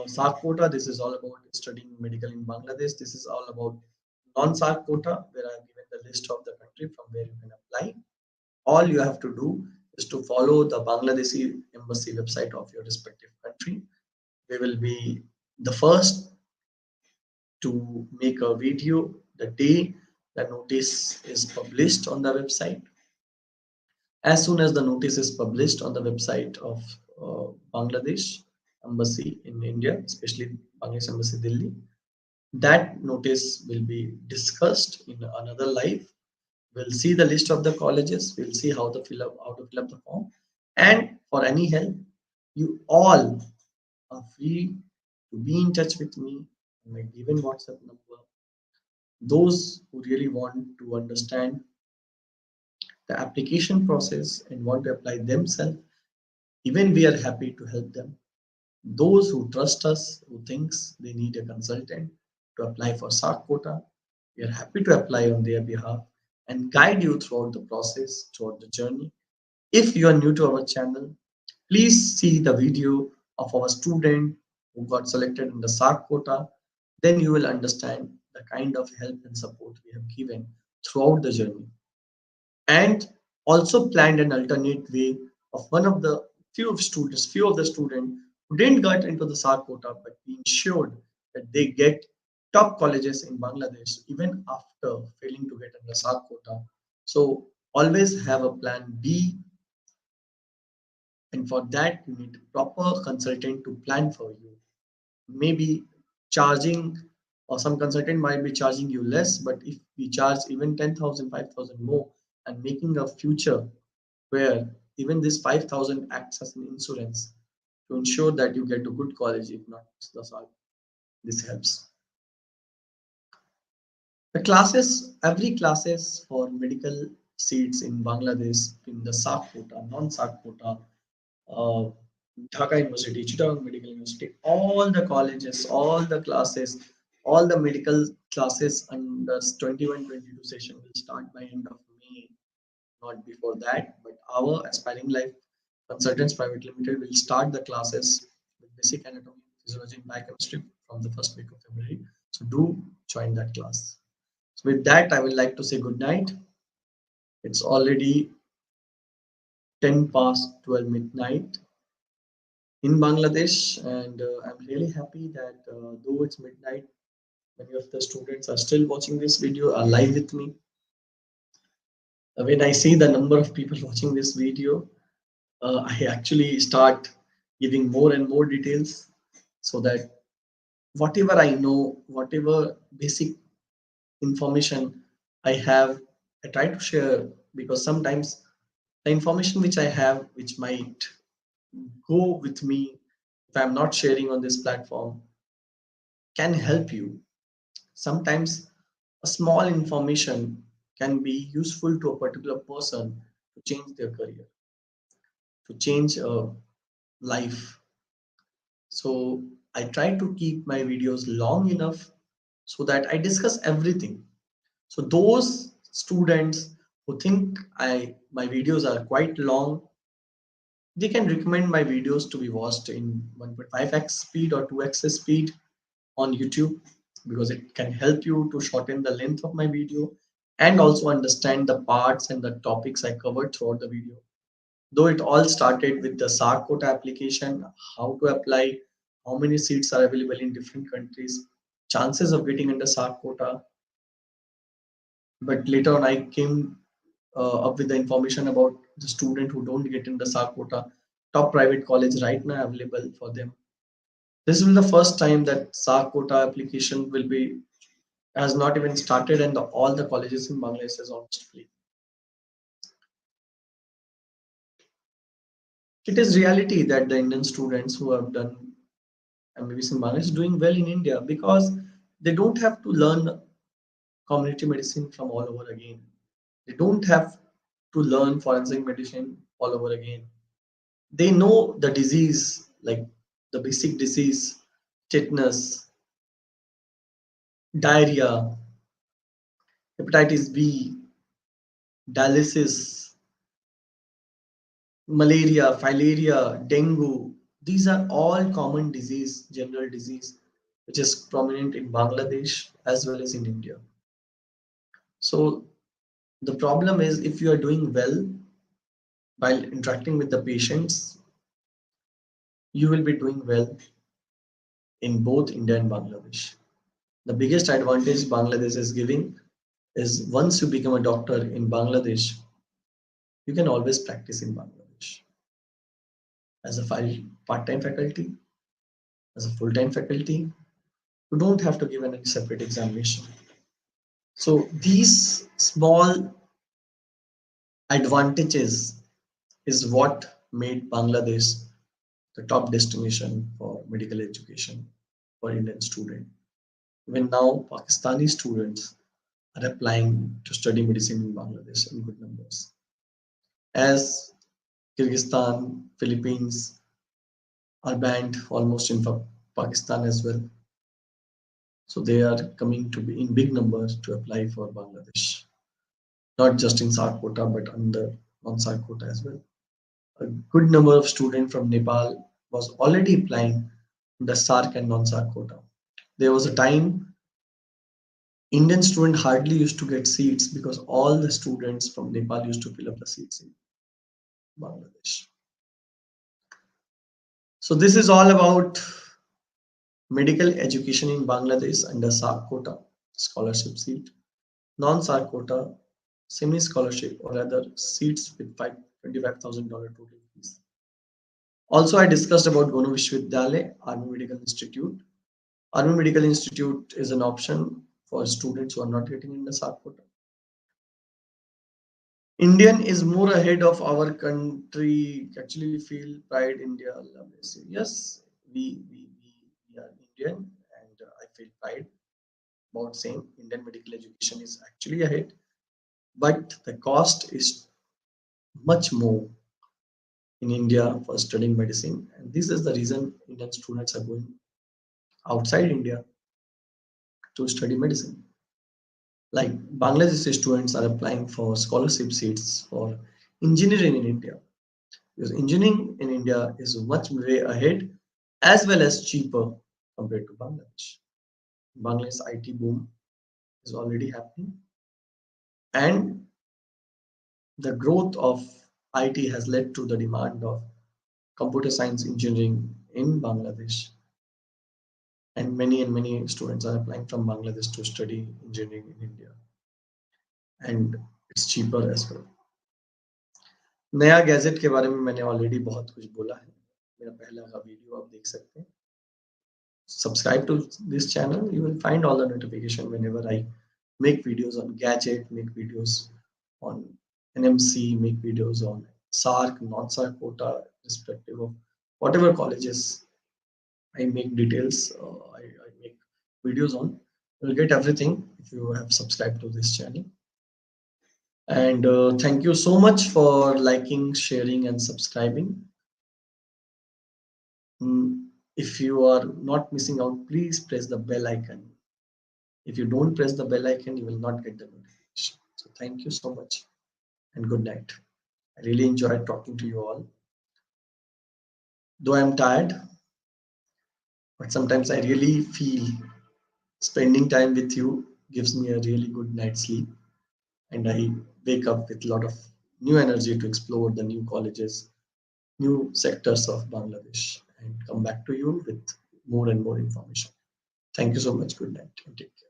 A: SAARC quota. This is all about studying medical in Bangladesh. This is all about non-SAARC quota, where I have given the list of the country from where you can apply. All you have to do is to follow the Bangladeshi embassy website of your respective country. We will be the first to make a video the day the notice is published on the website. As soon as the notice is published on the website of Bangladesh embassy in India, especially Bangladesh embassy Delhi, that notice will be discussed in another live. We'll see the list of the colleges. We'll see how to fill up the form. And for any help, you all are free to be in touch with me on my given WhatsApp number. Those who really want to understand the application process and want to apply themselves, even we are happy to help them. Those who trust us, who thinks they need a consultant to apply for SAARC quota, we are happy to apply on their behalf and guide you throughout the process, throughout the journey. If you are new to our channel, please see the video of our student who got selected in the SAARC quota. Then you will understand the kind of help and support we have given throughout the journey. And also planned an alternate way of one of the few of the students who didn't get into the SAARC quota, but we ensured that they get top colleges in Bangladesh even after failing to get in the SAARC quota. So always have a plan B, and for that you need a proper consultant to plan for you. Maybe charging, or some consultant might be charging you less, but if we charge even 10,000, 5,000 more and making a future where even this 5,000 acts as an insurance to ensure that you get to good college, if not the SAARC, this helps. The classes, every classes for medical seats in Bangladesh in the SAARC quota, non-SAARC quota, uh, Dhaka University, Chittagong Medical University, all the colleges, all the classes, all the medical classes under 21-22 session will start by end of May, not before that. But our Aspiring Life Consultants Private Limited will start the classes with basic anatomy, physiology, and biochemistry from the first week of February. So do join that class. So with that, I would like to say good night. It's already 10 past 12 midnight in Bangladesh, and I'm really happy that though it's midnight, many of the students are still watching this video, are live with me. When I see the number of people watching this video, I actually start giving more and more details so that whatever I know, whatever basic information I have, I try to share, because sometimes the information which I have, which might go with me if I'm not sharing on this platform, can help you. Sometimes a small information can be useful to a particular person to change their career, to change a life. So I try to keep my videos long enough so that I discuss everything. So those students who think my videos are quite long, they can recommend my videos to be watched in 1.5x speed or 2x speed on YouTube, because it can help you to shorten the length of my video and also understand the parts and the topics I covered throughout the video. Though it all started with the SAARC quota application, how to apply, how many seats are available in different countries, chances of getting under SAARC quota. But later on, I came up with the information about the student who don't get in the SAARC quota, top private college right now available for them. This will be the first time that SAARC quota application will be has not even started, and all the colleges in Bangladesh is almost free. It is reality that the Indian students who have done MBBS in Bangladesh is doing well in India because they don't have to learn community medicine from all over again. They don't have to learn forensic medicine all over again. They know the disease, like the basic disease, tetanus, diarrhea, hepatitis B, dialysis, malaria, filaria, dengue. These are all common disease, general disease, which is prominent in Bangladesh as well as in India. So the problem is, if you are doing well while interacting with the patients, you will be doing well in both India and Bangladesh. The biggest advantage Bangladesh is giving is, once you become a doctor in Bangladesh, you can always practice in Bangladesh as a part-time faculty, as a full-time faculty. You don't have to give any separate examination. So these small advantages is what made Bangladesh the top destination for medical education for Indian students. Even now, Pakistani students are applying to study medicine in Bangladesh in good numbers. As Kyrgyzstan, Philippines are banned almost in Pakistan as well. So they are coming to be in big numbers to apply for Bangladesh, not just in SAARC quota, but under non-SAARC quota as well. A good number of students from Nepal was already applying the SAARC and non-SAARC quota. There was a time Indian students hardly used to get seats because all the students from Nepal used to fill up the seats in Bangladesh. So this is all about medical education in Bangladesh under SAARC quota, scholarship seat, non-SAARC quota, semi-scholarship or other seats with $25,000 total fees. Also, I discussed about Gonu Vishwavidyalaya, Army Medical Institute. Army Medical Institute is an option for students who are not getting in the SAARC quota. Indian is more ahead of our country. Actually, we feel pride India. Yes, we are Indian, and I feel pride about saying Indian medical education is actually ahead, but the cost is much more in India for studying medicine, and this is the reason Indian students are going outside India to study medicine. Like Bangladeshi students are applying for scholarship seats for engineering in India, because engineering in India is much way ahead as well as cheaper compared to Bangladesh. Bangladesh IT boom is already happening, and the growth of IT has led to the demand of computer science engineering in Bangladesh, and many students are applying from Bangladesh to study engineering in India, and it's cheaper as well. नया gadget के बारे में मैंने already बहुत कुछ बोला है, मेरा पहला का वीडियो आप देख सकते हैं. Subscribe to this channel, you will find all the notification whenever I make videos on gadget, make videos on NMC, make videos on SAARC, non-SAARC quota, respective of whatever colleges I make details, I make videos on. You'll get everything if you have subscribed to this channel. And thank you so much for liking, sharing, and subscribing. If you are not missing out, please press the bell icon. If you don't press the bell icon, you will not get the notification. So thank you so much and good night. I really enjoyed talking to you all. Though I'm tired, but sometimes I really feel spending time with you gives me a really good night's sleep, and I wake up with a lot of new energy to explore the new colleges, new sectors of Bangladesh, and come back to you with more and more information. Thank you so much. Good night and take care.